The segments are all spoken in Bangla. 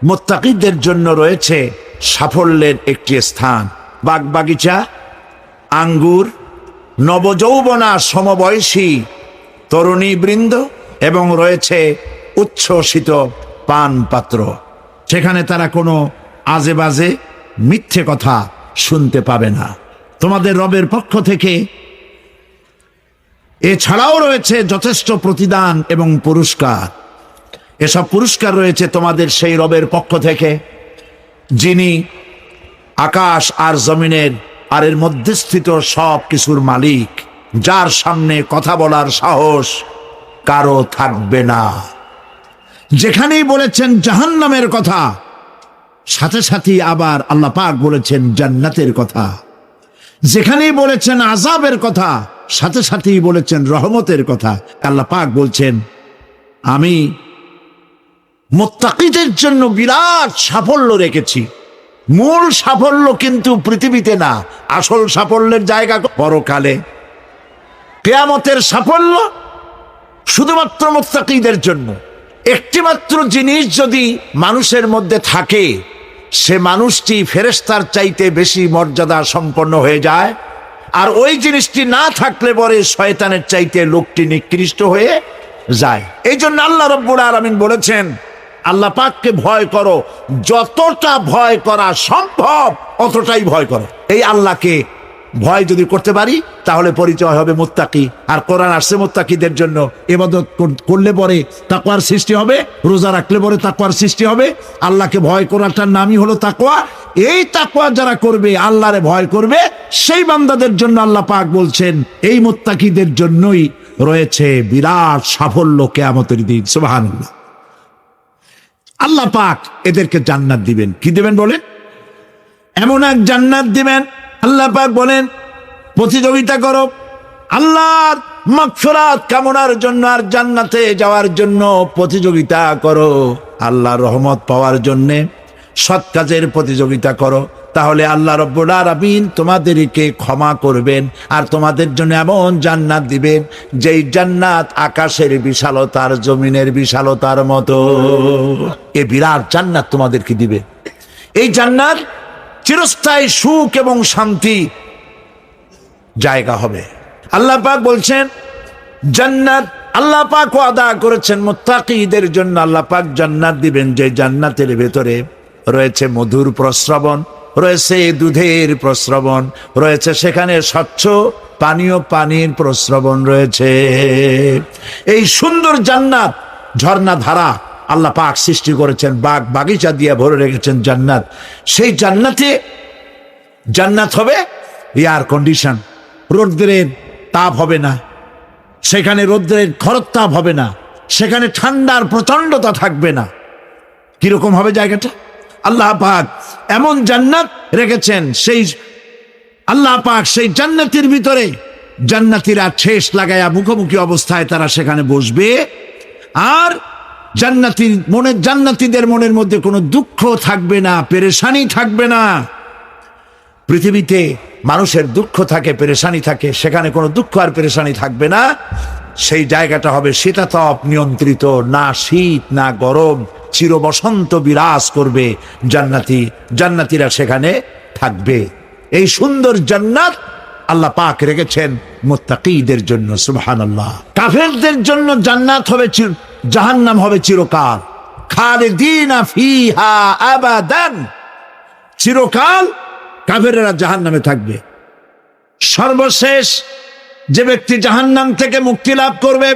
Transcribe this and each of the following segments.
মুত্তাকিদের জন্য রয়েছে সাফল্যের একটি স্থান, বাগবাগিচা, আঙ্গুর, নবযৌবনা সমবয়সী তরুণী বৃন্দ এবং রয়েছে উচ্ছ্বসিত পান পাত্র। সেখানে তারা কোনো আজে বাজে মিথ্যে কথা শুনতে পাবে না। তোমাদের রবের পক্ষ থেকে এছাড়াও রয়েছে যথেষ্ট প্রতিদান এবং পুরস্কার। এসব পুরস্কার রয়েছে তোমাদের সেই রবের পক্ষ থেকে, যিনি আকাশ আর জমিনের আর এর মধ্যস্থিত সব কিছুর মালিক, যার সামনে কথা বলার সাহস কারো থাকবে না। যেখানেই বলেছেন জাহান্নামের কথা, সাথে সাথে আবার আল্লাহ পাক বলেছেন জান্নাতের কথা। যেখানেই বলেছেন আযাবের কথা, সাথে সাথেই বলেছেন রহমতের কথা। আল্লাহ পাক বলছেন আমি মুত্তাকিদের জন্য বিরাট সাফল্য রেখেছি। মূল সাফল্য কিন্তু পৃথিবীতে না, আসল সাফল্যের জায়গা পরকালে। কিয়ামতের সাফল্য শুধুমাত্র মুত্তাকিদের জন্য। একটিমাত্র জিনিস যদি মানুষের মধ্যে থাকে, সে মানুষটি ফেরেশতার চাইতে বেশি মর্যাদা সম্পন্ন হয়ে যায়, আর ওই জিনিসটি না থাকলে পরে শয়তানের চাইতে লোকটি নিকৃষ্ট হয়ে যায়। এই জন্য আল্লাহ রাব্বুল আলামিন বলেছেন আল্লাহ পাককে ভয় করো, যতটা ভয় করা সম্ভব অতটাই ভয় করো। এই আল্লাহকে ভয় যদি করতে পারি তাহলে পরিচয় হবে মুত্তাকি। আর কোরআন আসছে মুত্তাকিদের জন্য। ইবাদত করলে পরে তাকওয়ার সৃষ্টি হবে, রোজা রাখলে পরে তাকওয়ার সৃষ্টি হবে। আল্লাহকে ভয় করাটার নামই হলো তাকওয়া। এই তাকওয়া যারা করবে, আল্লাহরে ভয় করবে, সেই বান্দাদের জন্য আল্লাহ পাক বলছেন এই মুত্তাকিদের জন্যই রয়েছে বিরাট সাফল্য কিয়ামতের দিন। সুবহানাল্লাহ। আল্লাহ পাক এদেরকে জান্নাত দিবেন। কি দিবেন বলেন? এমন এক জান্নাত দিবেন, আল্লাহ পাক বলেন প্রতিযোগিতা করো আল্লাহর মাগফিরাত কামনার জন্য আর জান্নাতে যাওয়ার জন্য প্রতিযোগিতা করো। আল্লাহর রহমত পাওয়ার জন্যে সৎ কাজের প্রতিযোগিতা করো, তাহলে আল্লাহ রাব্বুল আলামিন তোমাদেরকে ক্ষমা করবেন আর তোমাদের জন্য এমন জান্নাত দিবেন যেই জান্নাত আকাশের বিশালতার জমিনের বিশালতার মতো। এ বিরাট জান্নাত তোমাদেরকে দিবে। এই জান্নাত চিরস্থায়ী সুখ এবং শান্তি জায়গা হবে। আল্লাহ পাক বলছেন জান্নাত আল্লাহ পাক ওয়াদা করেছেন মুত্তাকিদের জন্য। আল্লাহ পাক জান্নাত দিবেন যে জান্নাতের ভেতরে রয়েছে মধুর প্রস্রবণ, রয়েছে দুধের প্রস্রবণ, রয়েছে সেখানে স্বচ্ছ পানীয় পানির প্রস্রবণ রয়েছে। এই সুন্দর জান্নাত, ঝর্ণা ধারা আল্লাহ পাক সৃষ্টি করেছেন, বাগ বাগিচা দিয়ে ভরে রেখেছেন জান্নাত। সেই জান্নাত হবে এয়ার কন্ডিশন, রৌদ্রের তাপ হবে না সেখানে, রৌদ্রের খরতাপ হবে না সেখানে, ঠান্ডার প্রচন্ডতা থাকবে না। কিরকম হবে জায়গাটা? আল্লাহ পাক এমন জান্নাত রেখেছেন, সেই আল্লাহ পাক সেই জান্নাতের ভিতরে জান্নাতীরা ঠেস লাগায়া মুখোমুখি অবস্থায় তারা সেখানে বসবে, আর জান্নাতীদের মনের মধ্যে কোনো দুঃখ থাকবে না, পেরেশানি থাকবে না। পৃথিবীতে মানুষের দুঃখ থাকে, পেরেশানি থাকে, সেখানে কোনো দুঃখ আর পেরেশানি থাকবে না। সেই জায়গাটা হবে শীতাতপ নিয়ন্ত্রিত, না শীত না গরম, চির বসন্ত বিরাজ করবে। জান্নাতীরা সেখানে থাকবে। এই সুন্দর জান্নাত আল্লাহ পাক রেখেছেন মুত্তাকিদের জন্য। সুবহানাল্লাহ। কাফেরদের জন্য জান্নাত হবে, জাহান্নাম হবে চিরকাল। খালিদিনা ফিহা আবাদান, চিরকাল কাফেররা জাহান্নামে থাকবে। সর্বশেষ যে ব্যক্তি জাহান্নাম থেকে মুক্তি লাভ করবে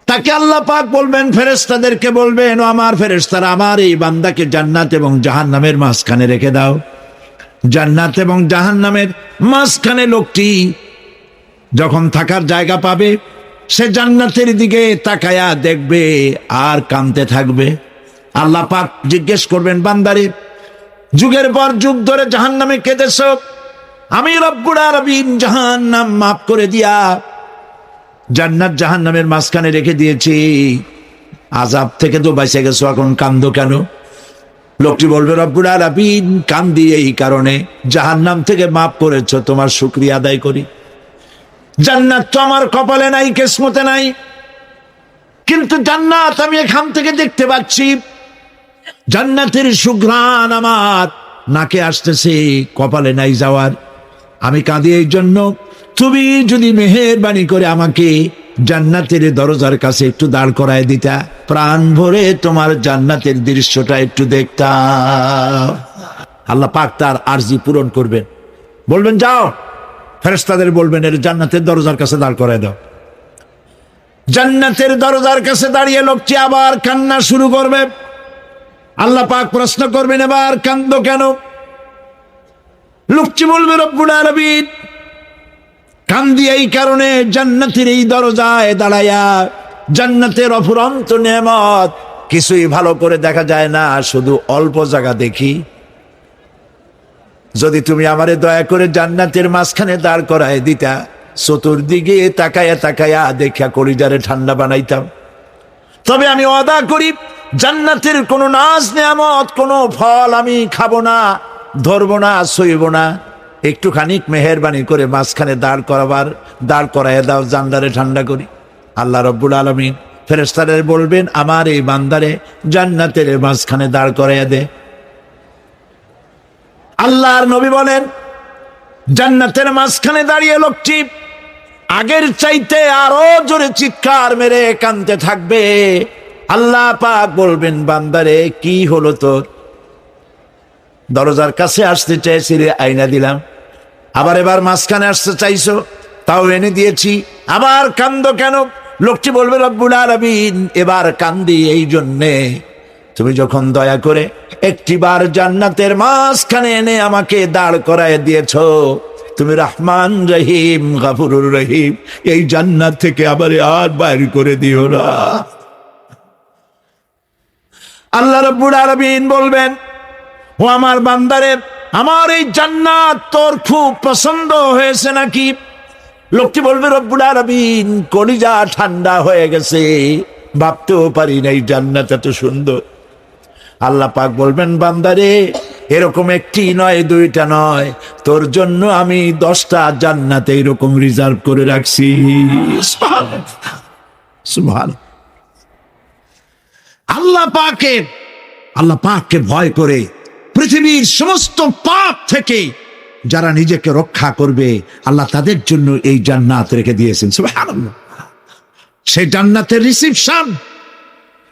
তাকে আল্লাহ পাক বলবেন, ফেরেশতাদেরকে বলবেন, ও আমার ফেরেশতারা, আমার এই বান্দাকে জান্নাত এবং জাহান্নামের মাঝখানে রেখে দাও। জান্নাত এবং জাহান্নামের মাঝখানে লোকটি যখন থাকার জায়গা পাবে, সে জান্নাতের দিকে তাকায়া দেখবে আর কাঁদতে থাকবে। আল্লাহ পাক জিজ্ঞেস করবেন, বান্দারে যুগের পর যুগ ধরে জাহান্নামে কেঁদেছ, আমি রব্বুল আলামিন জাহান্নাম মাফ করে দিয়া জান্নাত জাহান্নামের মাঝখানে রেখে দিয়েছি, আযাব থেকে তো বেঁচে গেছো, এখন কান্দো কেন? লোকটি বলবে, রব্বুল আলামিন কান্দি এই কারণে, জাহান্নাম থেকে মাফ করেছো, তোমার শুকরিয়া আদায় করি। জান্নাত তো আমার কপালে নাই, কিসমতে নাই, কিন্তু জান্নাত আমি এখান থেকে দেখতে পাচ্ছি। জান্নাতের সুঘ্রাণ আমার নাকে আসতেছে, কপালে নাই যাওয়ার। আমি কাঁদি এই জন্য, তুমি যদি মেহেরবানি করে আমাকে জান্নাতের দরজার কাছে একটু দাঁড় করায় দিতা, প্রাণ ভরে তোমার জান্নাতের দৃশ্যটা একটু দেখতাম। আল্লাহ পাক তার আরজি পূরণ করবেন, বলবেন যাও ফেরেশতাদের বলবেন এর জান্নাতের দরজার কাছে দাঁড় করায় দাও। জান্নাতের দরজার কাছে দাঁড়িয়ে লোকটি আবার কান্না শুরু করবে। আল্লাহ পাক প্রশ্ন করবেন, এবার কান্দো কেন? লোকটি বলবে, রব্বুল আলামিন, কান্দি এই কারণে, জান্নাতের এই দরজায় দাঁড়ায়া জান্নাতের অফুরন্ত নেয়ামত কিছুই ভালো করে দেখা যায় না, শুধু অল্প জায়গা দেখি। যদি তুমি আমারে দয়া করে জান্নাতের মাঝখানে দাঁড় করায় দিতা, চতুর্দিকে তাকায়া তাকায়া দেখা কলিজারে ঠান্ডা বানাইতাম। তবে আমি ওয়াদা করি, জান্নাতের কোনো নাজ নেয়ামত, কোনো ফল আমি খাবো না, ধরবো না, সইব না। একটুখানি মেহেরবানি করে মাঝখানে দাঁড় করাইয়া দাও, জান্নারে ঠান্ডা করি। আল্লাহ রব্বুল আলামিন ফেরেশতাদের বলবেন, আমার এই বান্দারে জান্নাতের মাঝখানে দাঁড় করাইয়া দে। আল্লাহর নবী বলেন, জান্নাতের মাঝখানে দাঁড়িয়ে লোকটি আগের চাইতে আরো জোরে চিৎকার মেরে কাঁদতে থাকবে। আল্লাহ পাক বলবেন, বান্দারে কি হলো তোর? দরজার কাছে আসতে চাইছি রে, আইনা দিলাম। আবার এবার মাঝখানে আসতে চাইছো, তাও এনে দিয়েছি, আবার কান্দো কেন? লোকটি বলবে, রব্বুল আলামিন, এবার কান্দি এই জন্যে, তুমি যখন দয়া করে একটিবার জান্নাতের মাঝখানে এনে আমাকে দাঁড় করায় দিয়েছো, তুমি রহমান রহিম গফুরুর রহিম, এই জান্নাত থেকে আবার আর বাইর করে দিও না। আল্লাহ রাব্বুল আলামিন বলবেন, ও আমার বান্দারে, আমার এই জান্নাত তোর খুব পছন্দ হয়েছে নাকি? লোকটি বলবে, রব্বুল আলামিন, কলিজা ঠান্ডা হয়ে গেছে, ভাবতেও পারি না এই জান্নাত এত সুন্দর। আল্লাহ পাক বলবেন, বান্দারে, এরকম একটি নয়, দুইটা নয়, তোর জন্য আমি 10টা জান্নাত এরকম রিজার্ভ করে রাখছি। সুবহানাল্লাহ। আল্লাহ পাককে ভয় করে পৃথিবীর সমস্ত পাপ থেকে যারা নিজেকে রক্ষা করবে, আল্লাহ তাদের জন্য এই জান্নাত রেখে দিয়েছেন। সুবহানাল্লাহ। সেই জান্নাতের রিসিপশন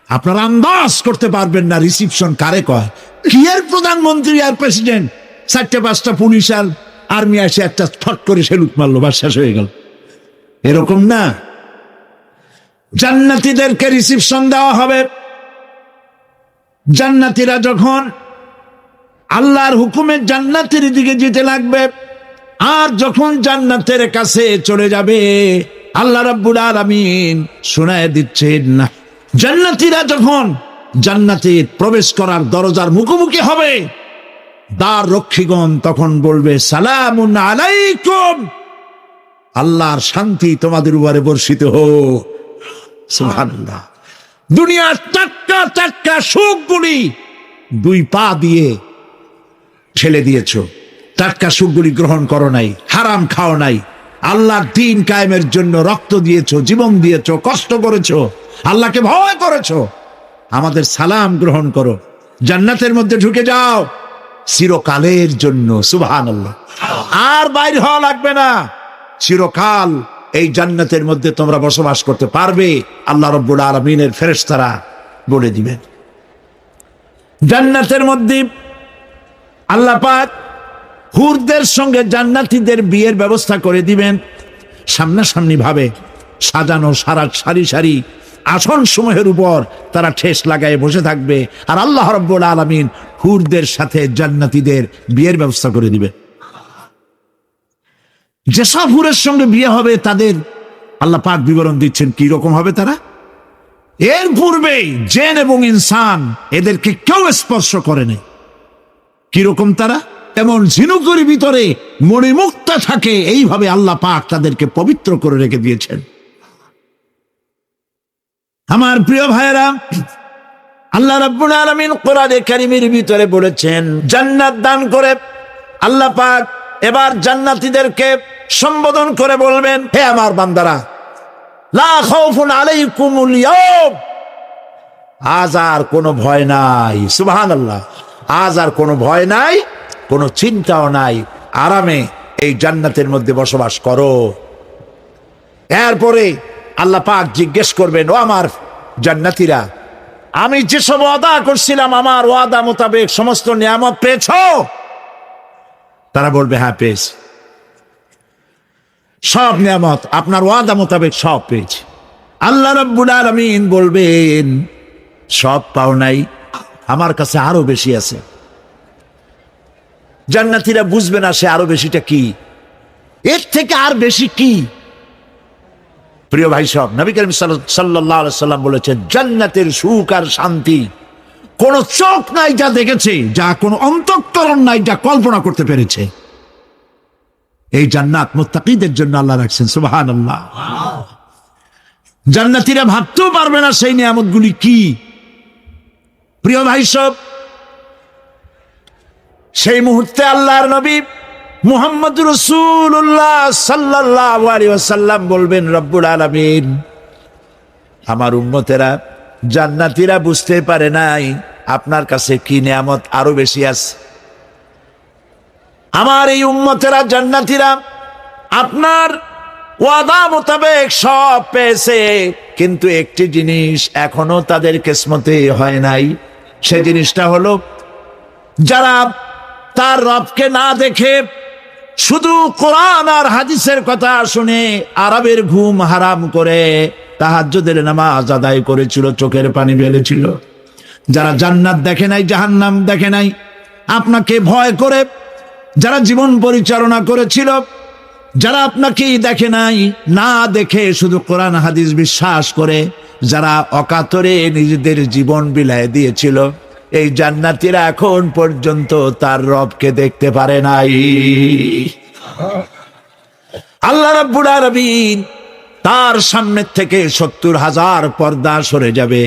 আপনারা আন্দাজ করতে পারবেন না, রিসিপশন কারে কয়। কি এর প্রধানমন্ত্রী আর প্রেসিডেন্ট, 4-5টা পুলিশ আর আর্মি আসে একটা ফট করে সেলুট মারলো, বা শেষ হয়ে গেল, এরকম না। জান্নাতীদেরকে রিসিপশন দেওয়া হবে। জান্নাতীরা যখন আল্লাহর হুকুমে জান্নাতের দিকে যেতে লাগবে, আর যখন জান্নাতের কাছে চলে যাবে, আল্লাহ রাব্বুল আলামিন শোনায় দিচ্ছেন না, জান্নাতীরা যখন জান্নাতে প্রবেশ করার দরজার মুখোমুখি হবে, দ্বার রক্ষীগণ তখন বলবে, সালামুন আলাইকুম, আল্লাহর শান্তি তোমাদের উপরে বর্ষিত হোক। সুবহানাল্লাহ। দুনিয়ার টাটকা টাটকা সুখগুলি 2 পা দিয়ে ঠেলে দিয়েছো, টাটকা সুখগুলি গ্রহণ করো নাই, হারাম খাও নাই, আল্লাহর দ্বীন কায়েমের জন্য রক্ত দিয়েছো, জীবন দিয়েছো, কষ্ট করেছো, আল্লাহকে ভয় করেছো। আমাদের সালাম গ্রহণ করো, জান্নাতের মধ্যে ঢুকে যাও চিরকালের জন্য। সুবহানাল্লাহ। আর বাইর হওয়া লাগবে না, চিরকাল এই জান্নাতের মধ্যে তোমরা বসবাস করতে পারবে, আল্লাহ রাব্বুল আলামিনের ফেরেশতারা বলে দিবেন। জান্নাতের মধ্যে আল্লাহ পাক হুরদের সঙ্গে জান্নাতীদের বিয়ের ব্যবস্থা করে দিবেন। সামনাসামনি ভাবে সাজানো সারি সারি আসন সমূহের উপর তারা ঠেস লাগায় বসে থাকবে, আর আল্লাহ রাব্বুল আলামিন হুরদের সাথে জান্নাতীদের বিয়ের ব্যবস্থা করে দিবে। যেসব হুরের সঙ্গে বিয়ে হবে তাদের আল্লাহ পাক বিবরণ দিচ্ছেন কি রকম হবে তারা। এর পূর্বে জিন এবং ইনসান এদেরকে কেউ স্পর্শ করে নাই। কিরকম তারা? এমন ঝিনুকের ভিতরে মণিমুক্তা থাকে, এইভাবে আল্লাহ পাক তাদেরকে পবিত্র করে রেখে দিয়েছেন। আমার প্রিয় ভাইরা, আল্লাহ রাব্বুল আলামিন কোরআনে কারীমের ভিতরে বলেছেন, জান্নাত দান করে আল্লাহ পাক এবার জান্নাতীদেরকে সম্বোধন করে বলবেন, হে আমার বান্দারা, লা খাউফুন আলাইকুমুল ইয়াউম, আজ আর কোনো ভয় নাই, সুবহানাল্লাহ। আজ আর কোনো ভয় নাই, কোনো চিন্তাও নাই, আরামে এই জান্নাতের মধ্যে বসবাস করো। এরপরে আল্লাহ পাক জিজ্ঞেস করবেন, ও আমার জান্নাতীরা, আমি যেসব ওয়াদা করছিলাম আমার ওয়াদা মোতাবেক সমস্ত নিয়ামত পেয়েছো? তারা বলবে, হ্যাঁ পেয়েছি, সব নিয়ামত আপনার ওয়াদা মোতাবেক সব পেয়েছি। আল্লাহ রাব্বুল আলামিন বলবেন, সব পাও নাই, আমার কাছে আরো বেশি আছে। জান্নাতীরা বুঝবে না সে আরো বেশিটা কি, এর থেকে আর বেশি কি। প্রিয় ভাই সব, নবী করিম সাল্লাল্লাহু আলাইহি সাল্লাম বলেছেন, জান্নাতের সুখ আর শান্তি কোন চোখ নাই যা দেখেছে, যা কোন অন্তঃকরণ নাই যা কল্পনা করতে পেরেছে। এই জান্নাত মুত্তাকিদের জন্য আল্লাহ রাখছেন, সুবহানাল্লাহ। জান্নাতীরা ভাবতেও পারবে না সেই নিয়ামতগুলি কি। প্রিয় ভাই সব, সেই মুহূর্তে আল্লাহর নবী মুহাম্মদ রাসূলুল্লাহ সাল্লাল্লাহু আলাইহি ওয়াসাল্লাম বলবেন, রব্বুল আলামিন, আমার উম্মতেরা জান্নাতীরা বুঝতে পারে নাই আপনার কাছে কি নিয়ামত আরো বেশি আছে। আমার এই উম্মতেরা জান্নাতীরা আপনার ওয়াদা মোতাবেক সব পেয়েছে, কিন্তু একটি জিনিস এখনো তাদের কিসমতে হয় নাই। সে জিনিসটা হলো, যারা তার রবকে না দেখে শুধু কোরআন আর হাদিসের কথা শুনে আরবের ঘুম হারাম করে তাহাজ্জুদের নামাজ আদায় করেছিল, চোখের পানি ফেলেছিল, যারা জান্নাত দেখে নাই, জাহান্নাম দেখে নাই, আপনাকে ভয় করে যারা জীবন পরিচালনা করেছিল, যারা আপনাকে দেখে নাই, না দেখে শুধু কোরআন হাদিস বিশ্বাস করে যারা অকাতরে নিজেদের জীবন বিলায় দিয়েছিল, এই জান্নাতীরা এখন পর্যন্ত তার রবকে দেখতে পারে নাই। আল্লাহ রাব্বুল আলামিন তার সামনে থেকে ৭০,০০০ পর্দা সরে যাবে।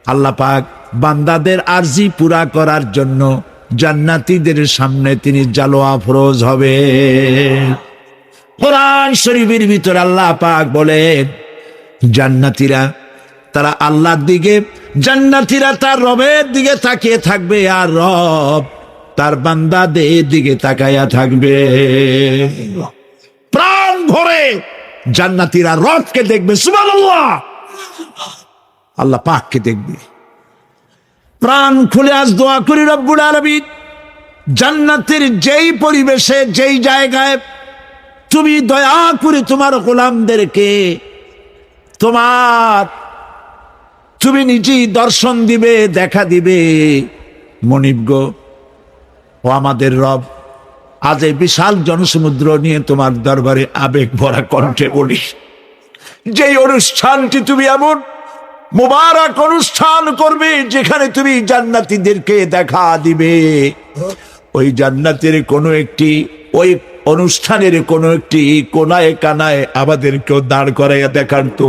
আল্লাহ পাক বান্দাদের আরজি পুরা করার জন্য জান্নাতীদের সামনে তিনি জালোয়া ফরোজ হবে। কোরআন শরীফের ভিতরে আল্লাহ পাক বলেন, জান্নাতীরা তারা আল্লাহর দিকে, জান্নাতীরা তার রবের দিকে তাকিয়ে থাকবে, আর রব তার বান্দাদের দিকে তাকায়া থাকবে। প্রাণ ভরে জান্নাতীরা রবকে দেখবে, সুবহানাল্লাহ, আল্লাহ পাককে দেখবে। প্রাণ খুলে আজ দোয়া করি, রব্বুল আলামিন, জান্নাতের যেই পরিবেশে, যেই জায়গায় তুমি দয়া করে তোমার গোলামদেরকে তুমি নিজেই দর্শন দিবে, দেখা দিবে। মনিব গো, ও আমাদের রব, আজ এই বিশাল জনসমুদ্র নিয়ে তোমার দরবারে আবেগ ভরা কণ্ঠে বলি, যেই অনুষ্ঠানটি তুমি এমন মুবারক অনুষ্ঠান করবে যেখানে তুমি জান্নাতীদেরকে দেখা দিবে, ওই জান্নাতের কোনো একটি, ওই অনুষ্ঠানের কোনো একটি কোনায় কানায় আমাদেরকেও দাঁড় করাইয়া দেখান তো।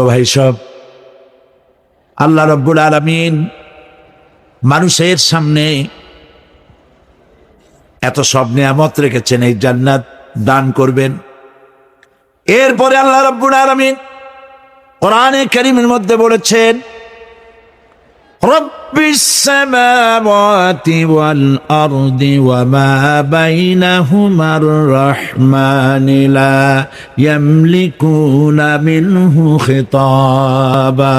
ভাই সব, আল্লাহ রাব্বুল আলামিন মানুষের সামনে এত সব নিয়ামত রেখেছেন, এই জান্নাত দান করবেন। এরপরে আল্লাহ রাব্বুল আলামিন কোরআনে কারীমের মধ্যে বলেছেন, রব্বিস সামাওয়াতি ওয়াল আরদি ওয়া মা বাইনাহুমার রাহমানি লা ইয়ামলিকুনা মিনহু খিতাবা।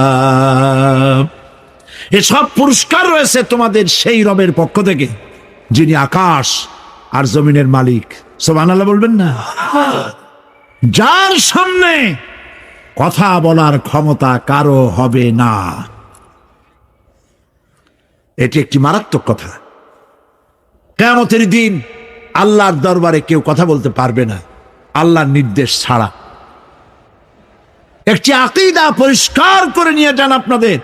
এসব পুরস্কার রয়েছে তোমাদের সেই রবের পক্ষ থেকে যিনি আকাশ আর জমিনের মালিক। সুবহানাল্লাহ বলবেন না? যার সামনে কথা বলার ক্ষমতা কারো হবে না। এটি একটি মারাত্মক কথা। কিয়ামতের দিন আল্লাহর দরবারে কেউ কথা বলতে পারবে না আল্লাহর নির্দেশ ছাড়া। একটি আকীদা পরিষ্কার করে নিয়ে যান আপনাদের,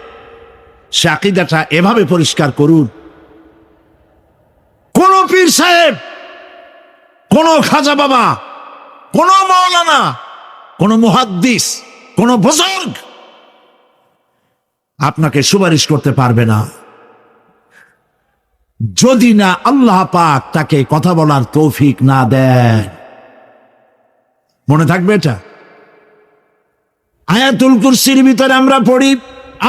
সে আকীদাটা এভাবে পরিষ্কার করুন, কোন পীর সাহেব, কোন খাজা বাবা, কোন মাওলানা, কোন মুহাদ্দিস, কোন বুজুর্গ আপনাকে সুপারিশ করতে পারবে না যদি না আল্লাহ পাক তাকে কথা বলার তৌফিক না দেন। মনে থাকবে এটা। আয়াতুল কুরসির ভিতরে আমরা পড়ি,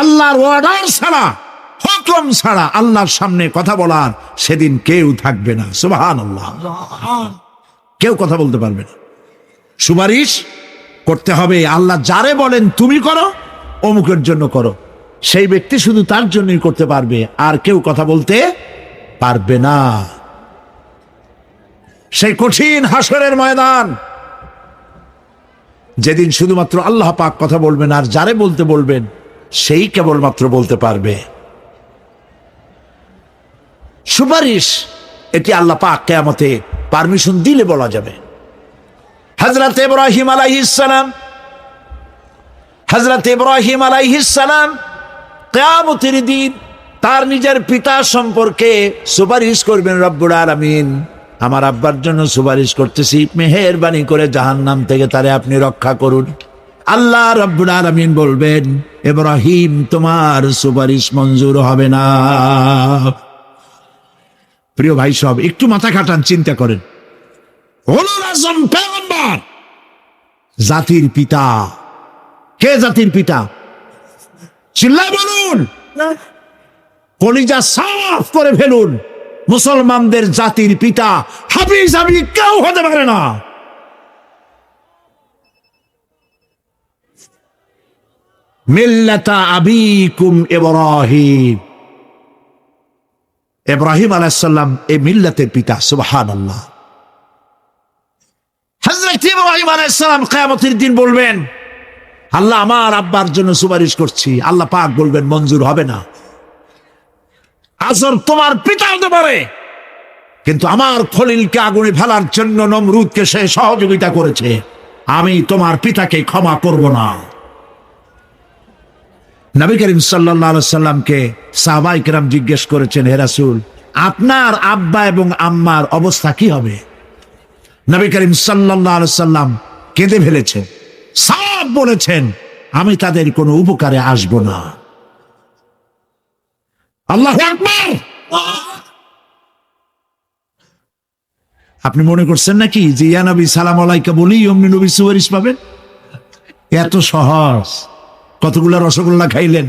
আল্লাহর অর্ডার ছাড়া, হুকুম ছাড়া আল্লাহর সামনে কথা বলার সেদিন কেউ থাকবে না। সুবহানাল্লাহ। কেউ কথা বলতে পারবে না। সুপারিশ করতে হবে, আল্লাহ যারে বলেন তুমি করো, অমুকের জন্য করো, সেই ব্যক্তি শুধু তার জন্যই করতে পারবে, আর কেউ কথা বলতে পারবে না। সেই কঠিন হাসরের ময়দান, যেদিন শুধুমাত্র আল্লাহ পাক কথা বলবেন, আর যারে বলতে বলবেন সেই কেবলমাত্র বলতে পারবে। সুপারিশ এটি আল্লাহ পাক কিয়ামতে পারমিশন দিলে বলা যাবে। হযরত ইব্রাহিম আলাইহিস সালাম কিয়ামতের দিন তার নিজের পিতা সম্পর্কে সুপারিশ করবেন, রব্বুল আলামিন আমার আব্বার জন্য সুপারিশ করতেছি, মেহেরবানি করে জাহান্নাম থেকে তারে আপনি রক্ষা করুন। আল্লাহ রব্বুল আলামিন বলবেন, ইব্রাহিম তোমার সুপারিশ মঞ্জুর হবে না। প্রিয় ভাই সব, একটু মাথা খাটান, চিন্তা করেন। উলুল আযম পয়গম্বর, জাতির পিতা। কে জাতির পিতা? চিল্লায় বলুন, কলিজা সাফ করে ফেলুন। মুসলমানদের জাতির পিতা হাফিজ আমি কেউ হতে পারে না। মিল্লাতা আবিকুম ইব্রাহিম, ইব্রাহিম আলাইহিস সালাম এই মিল্লাতের পিতা। সুবহানাল্লাহ। হযরত ইব্রাহিম আলাইহিস সালাম কিয়ামতের দিন বলবেন, আল্লাহ আমার আব্বার জন্য সুপারিশ করছি। আল্লাহ পাক বলবেন মঞ্জুর হবে না। আজর তোমার পিতা হতে পারে, কিন্তু আমার খলিলকে আগুনে ফেলার জন্য নমরুদকে সে সহযোগিতা করেছে, আমি তোমার পিতাকে ক্ষমা করব না। নবী করিম সাল্লাল্লাহু আলাইহি সাল্লামকে সাহাবায়ে কেরাম জিজ্ঞেস করেছেন, হে রাসূল আপনার আব্বা এবং আম্মার অবস্থা কি হবে? নবী করিম সাল্লাল্লাহু আলাইহি সাল্লাম কেঁদে ফেলেছেন, সাফ বলেছেন আমি তাদের কোনো উপকারে আসব না। আল্লাহু আকবার। আপনি মনে করছেন নাকি যে ইয়া নবী সালাম আলাইকা বলি অমনি নবী সুপারিশ পাবেন? এত সহজ। কতগুলা রসগোল্লা খাইলেন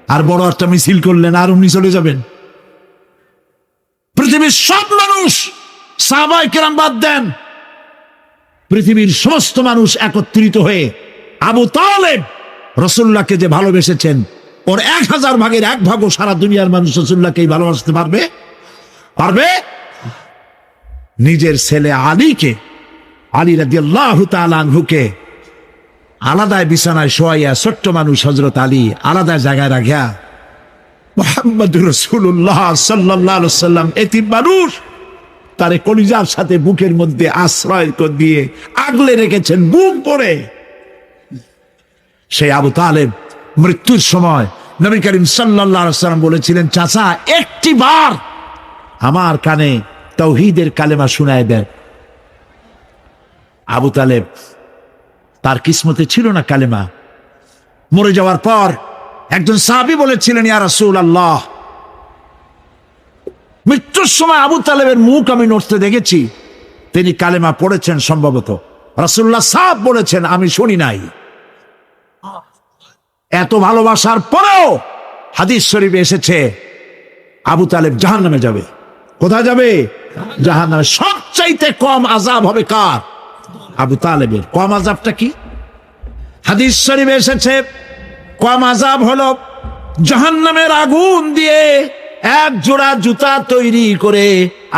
আর বড় একটা মিছিল করলেন আর অমনি চলে যাবেন? পৃথিবীর সব মানুষ, সাহাবায়ে কেরাম বাদ দেন, পৃথিবীর সমস্ত মানুষ একত্রিত হয়ে আবু তালেব রাসূলুল্লাহকে যে ভালোবেসেছেন, ওর 1000 ভাগের 1 ভাগও সারা দুনিয়ার মানুষ রাসূলুল্লাহকেই ভালোবাসতে পারবে? পারবে? নিজের ছেলে আলীকে, আলী রাদিয়াল্লাহু তাআলা আনহুকে আলাদায় বিছানায় শোয়াইয়া, ছোট্ট মানুষ হযরত আলী আলাদা জায়গায় রাখিয়া মুহাম্মদুর রাসূলুল্লাহ সাল্লাল্লাহু আলাইহি ওয়াসাল্লাম এতিম মানুষ তারে কলিজার সাথে বুকের মধ্যে আশ্রয় দিয়ে আগলে রেখেছেন বুক করে। সেই আবু তালেব মৃত্যুর সময় নবী করিম সাল্লাল্লাহু আলাইহি ওয়াসাল্লাম বলেছিলেন, চাচা একটি বার আমার কানে তাওহীদের কালেমা শোনায় দেন। আবু তালেব তার কিসমতে ছিল না কালেমা। মরে যাওয়ার পর একজন সাহাবী বলেছিলেন, ইয়া রাসূলুল্লাহ মৃত্যুর সময় আবু তালেবের মুখ আমি নড়তে দেখেছি, তিনি কালেমা পড়েছেন সম্ভবত। রাসূলুল্লাহ সাহেব বলেছেন আমি শুনি নাই। এত ভালোবাসার পরেও হাদিস শরীফে এসেছে আবু তালেব জাহান্নামে যাবে। কোথায় যাবে? জাহান্নামে। সবচাইতে কম আযাব হবে কার? আবু তালেবের। কম আযাবটা কি? হাদিস শরীফে এসেছে কম আযাব হলো জাহান্নামের আগুন দিয়ে 1 জোড়া জুতা তৈরি করে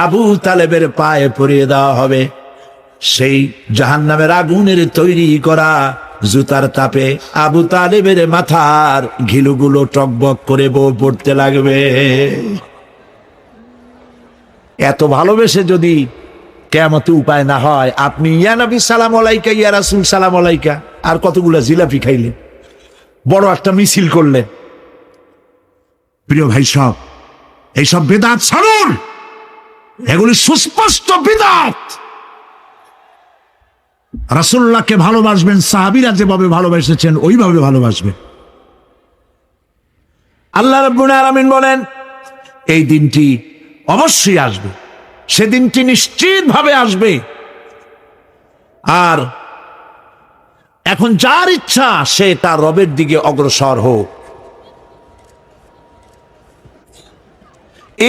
আবু তালেবের পায়ে পরিয়ে দেওয়া হবে। সেই জাহান্নামের আগুনের তৈরি করা জুতার তাপে আবু তালেবের মাথার ঘিলুগুলো টকবক করে পড়তে লাগবে। এত ভালোবেসে যদি কিয়ামতে উপায় না হয়, আপনি ইয়া নবী সালাম আলাইকা, ইয়া রাসূল সালাম আলাইকা আর কতগুলা জিলাপি খাইলেন, বড় একটা মিছিল করলেন। প্রিয় ভাই সব, এইসব বিদআত ছাড়ুন, এগুলি সুস্পষ্ট বিদআত। রাসূলুল্লাহকে ভালোবাসবেন, সাহাবীরা যেভাবে ভালোবেসেছেন ওইভাবে ভালোবাসবেন। আল্লাহ রাব্বুল আলামিন বলেন এই দিনটি অবশ্যই আসবে, সেদিনটি নিশ্চিতভাবে আসবে। আর এখন যার ইচ্ছা সে তার রবের দিকে অগ্রসর হোক।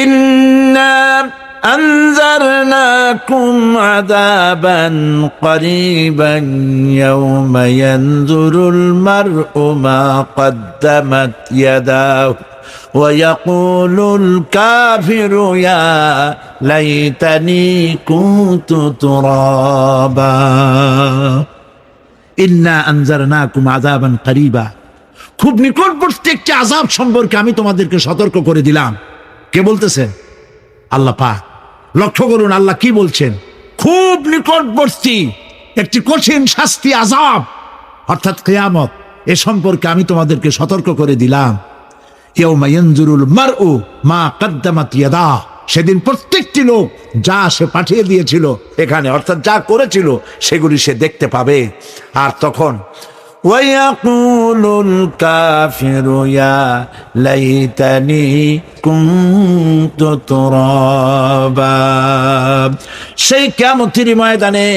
ইন্না আনজারনাকুম আযাবান করিবান ইয়াওমা ইয়ানজুরুল মার'উ মা কদ্দামাত ইয়াদাহু ওয়া ইয়াকুলুল কাফিরু ইয়া লাইতানি কুনতু তুরাবা। ইন্না আনজারনাকুম আযাবান করিবা, খুব নিকটবর্তী একটি আযাব সম্পর্কে আমি তোমাদেরকে সতর্ক করে দিলাম। কে বলতেছেন? আল্লাহ পাক। লক্ষ্য করুন আল্লাহ কি বলছেন, খুব নিকটবর্তী একটি কঠিন শাস্তি আযাব অর্থাৎ কিয়ামত, এ সম্পর্কে আমি তোমাদেরকে সতর্ক করে দিলাম। ইয়াউমা ইয়ানজুরুল মার'উ মা কদ্দামাত ইয়াদা, সেদিন প্রত্যেকটি লোক যা সে পাঠিয়ে দিয়েছিল এখানে অর্থাৎ যা করেছিল সেগুলি সে দেখতে পাবে। আর তখন ওয়ায়াকুলুল কাফিরু ইয়া লাইতানি কুনতু তুরাবা, সেই কিয়ামতের ময়দানে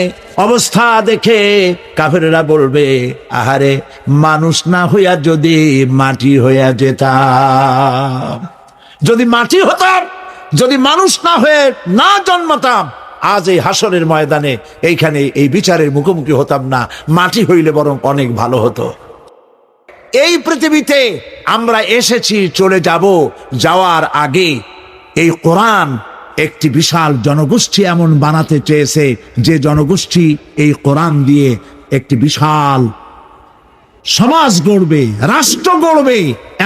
অবস্থা দেখে কাফেররা বলবে, আহারে মানুষ না হইয়া যদি মাটি হইয়া যেতাম, যদি মাটি হতাম, যদি মানুষ না হয়ে না জন্মাতাম, আজ এই হাসরের ময়দানে এইখানে এই বিচারের মুখোমুখি হতাম না, মাটি হইলে বরং অনেক ভালো হতো। এই পৃথিবীতে আমরা এসেছি, চলে যাব, যাওয়ার আগে এই কোরআন একটি বিশাল জনগোষ্ঠী এমন বানাতে চেয়েছে যে জনগোষ্ঠী এই কোরআন দিয়ে একটি বিশাল সমাজ গড়বে, রাষ্ট্র গড়বে,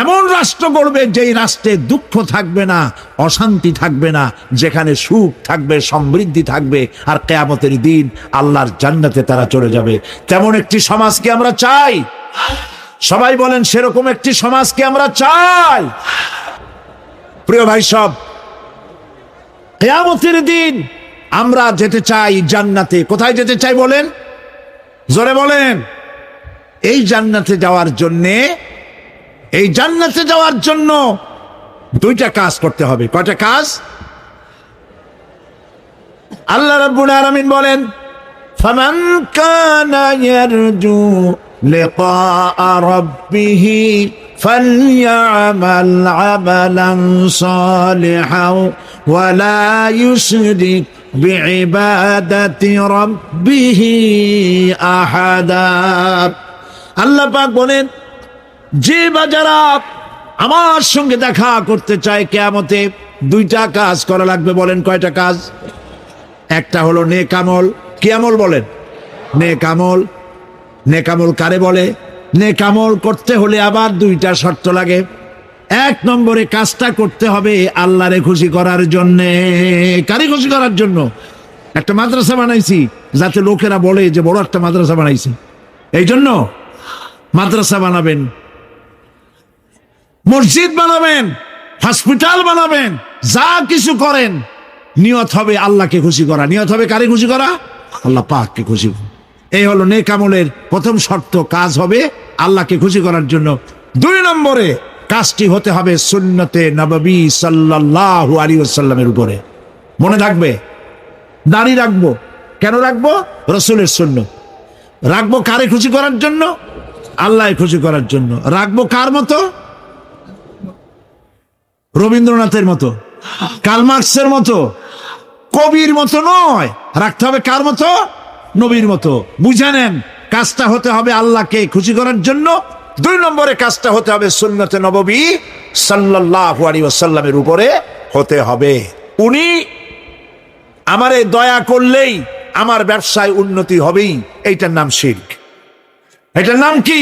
এমন রাষ্ট্র গড়বে যেই রাষ্ট্রে দুঃখ থাকবে না, অশান্তি থাকবে না, যেখানে সুখ থাকবে, সমৃদ্ধি থাকবে, আর কিয়ামতের দিন আল্লাহর জান্নাতে তারা চলে যাবে। তেমন একটি সমাজ কি আমরা চাই? সবাই বলেন সেরকম একটি সমাজ কি আমরা চাই? প্রিয় ভাই সব, কিয়ামতের দিন আমরা যেতে চাই জান্নাতে। কোথায় যেতে চাই বলেন? জোরে বলেন। এই জান্নাতে যাওয়ার জন্যে, এই জান্নাতে যাওয়ার জন্য দুইটা কাজ করতে হবে। কয়টা কাজ? আল্লাহ রাব্বুল আলামিন বলেন, ফামান কানা ইয়ারজু লিকা রাব্বিহি ফালইয়ামাল আমালান সালিহান ওয়া লা ইউশরিক বিইবাদাতি রাব্বিহি আহাদা। আল্লাহ পাক বলেন, যে বা যারা আমার সঙ্গে দেখা করতে চায় কিয়ামতে, দুইটা কাজ করা লাগবে। বলেন কয়টা কাজ? একটা হলো নেক আমল। কি আমল বলেন? নেক আমল। নেক আমল কারে বলে? নেক আমল করতে হলে আবার দুইটা শর্ত লাগে। এক নম্বরে কাজটা করতে হবে আল্লাহরে খুশি করার জন্যে। কারে খুশি করার জন্য? একটা মাদ্রাসা বানাইছি যাতে লোকেরা বলে যে বড় একটা মাদ্রাসা বানাইছি, এই জন্য মাদ্রাসা বানাবেন, মসজিদ বানাবেন, হসপিটাল বানাবেন, যা কিছু করেন নিয়ত হবে আল্লাহকে খুশি করা। নিয়ত হবে কারে খুশি করা? আল্লাহ পাককে খুশি। এই হলো নেক আমলের প্রথম শর্ত, কাজ হবে আল্লাহকে খুশি করার জন্য। দুই নম্বরে কাজটি হতে হবে সুন্নতে নববী সাল্লাল্লাহু আলাইহি ওয়াসাল্লামের উপরে। মনে থাকবে, দাড়ি রাখবো। কেন রাখবো? রাসূলের সুন্নাত। রাখবো কারে খুশি করার জন্য? আল্লাহ খুশি করার জন্য। রাখবো কার মতো? রবীন্দ্রনাথের মতো, কার্ল মার্কসের মতো, কবির মতো নয়। রাখতে হবে কার মতো? নবীর মতো। বুঝে নেন, কাজটা হতে হবে আল্লাহকে খুশি করার জন্য। দুই নম্বরে কাজটা হতে হবে সুন্নতে নববী সাল্লাল্লাহু আলাইহি ওয়াসাল্লামের উপরে হতে হবে। উনি আমারে দয়া করলেই আমার ব্যবসায় উন্নতি হবেই, এইটার নাম শিরক। এটার নাম কি?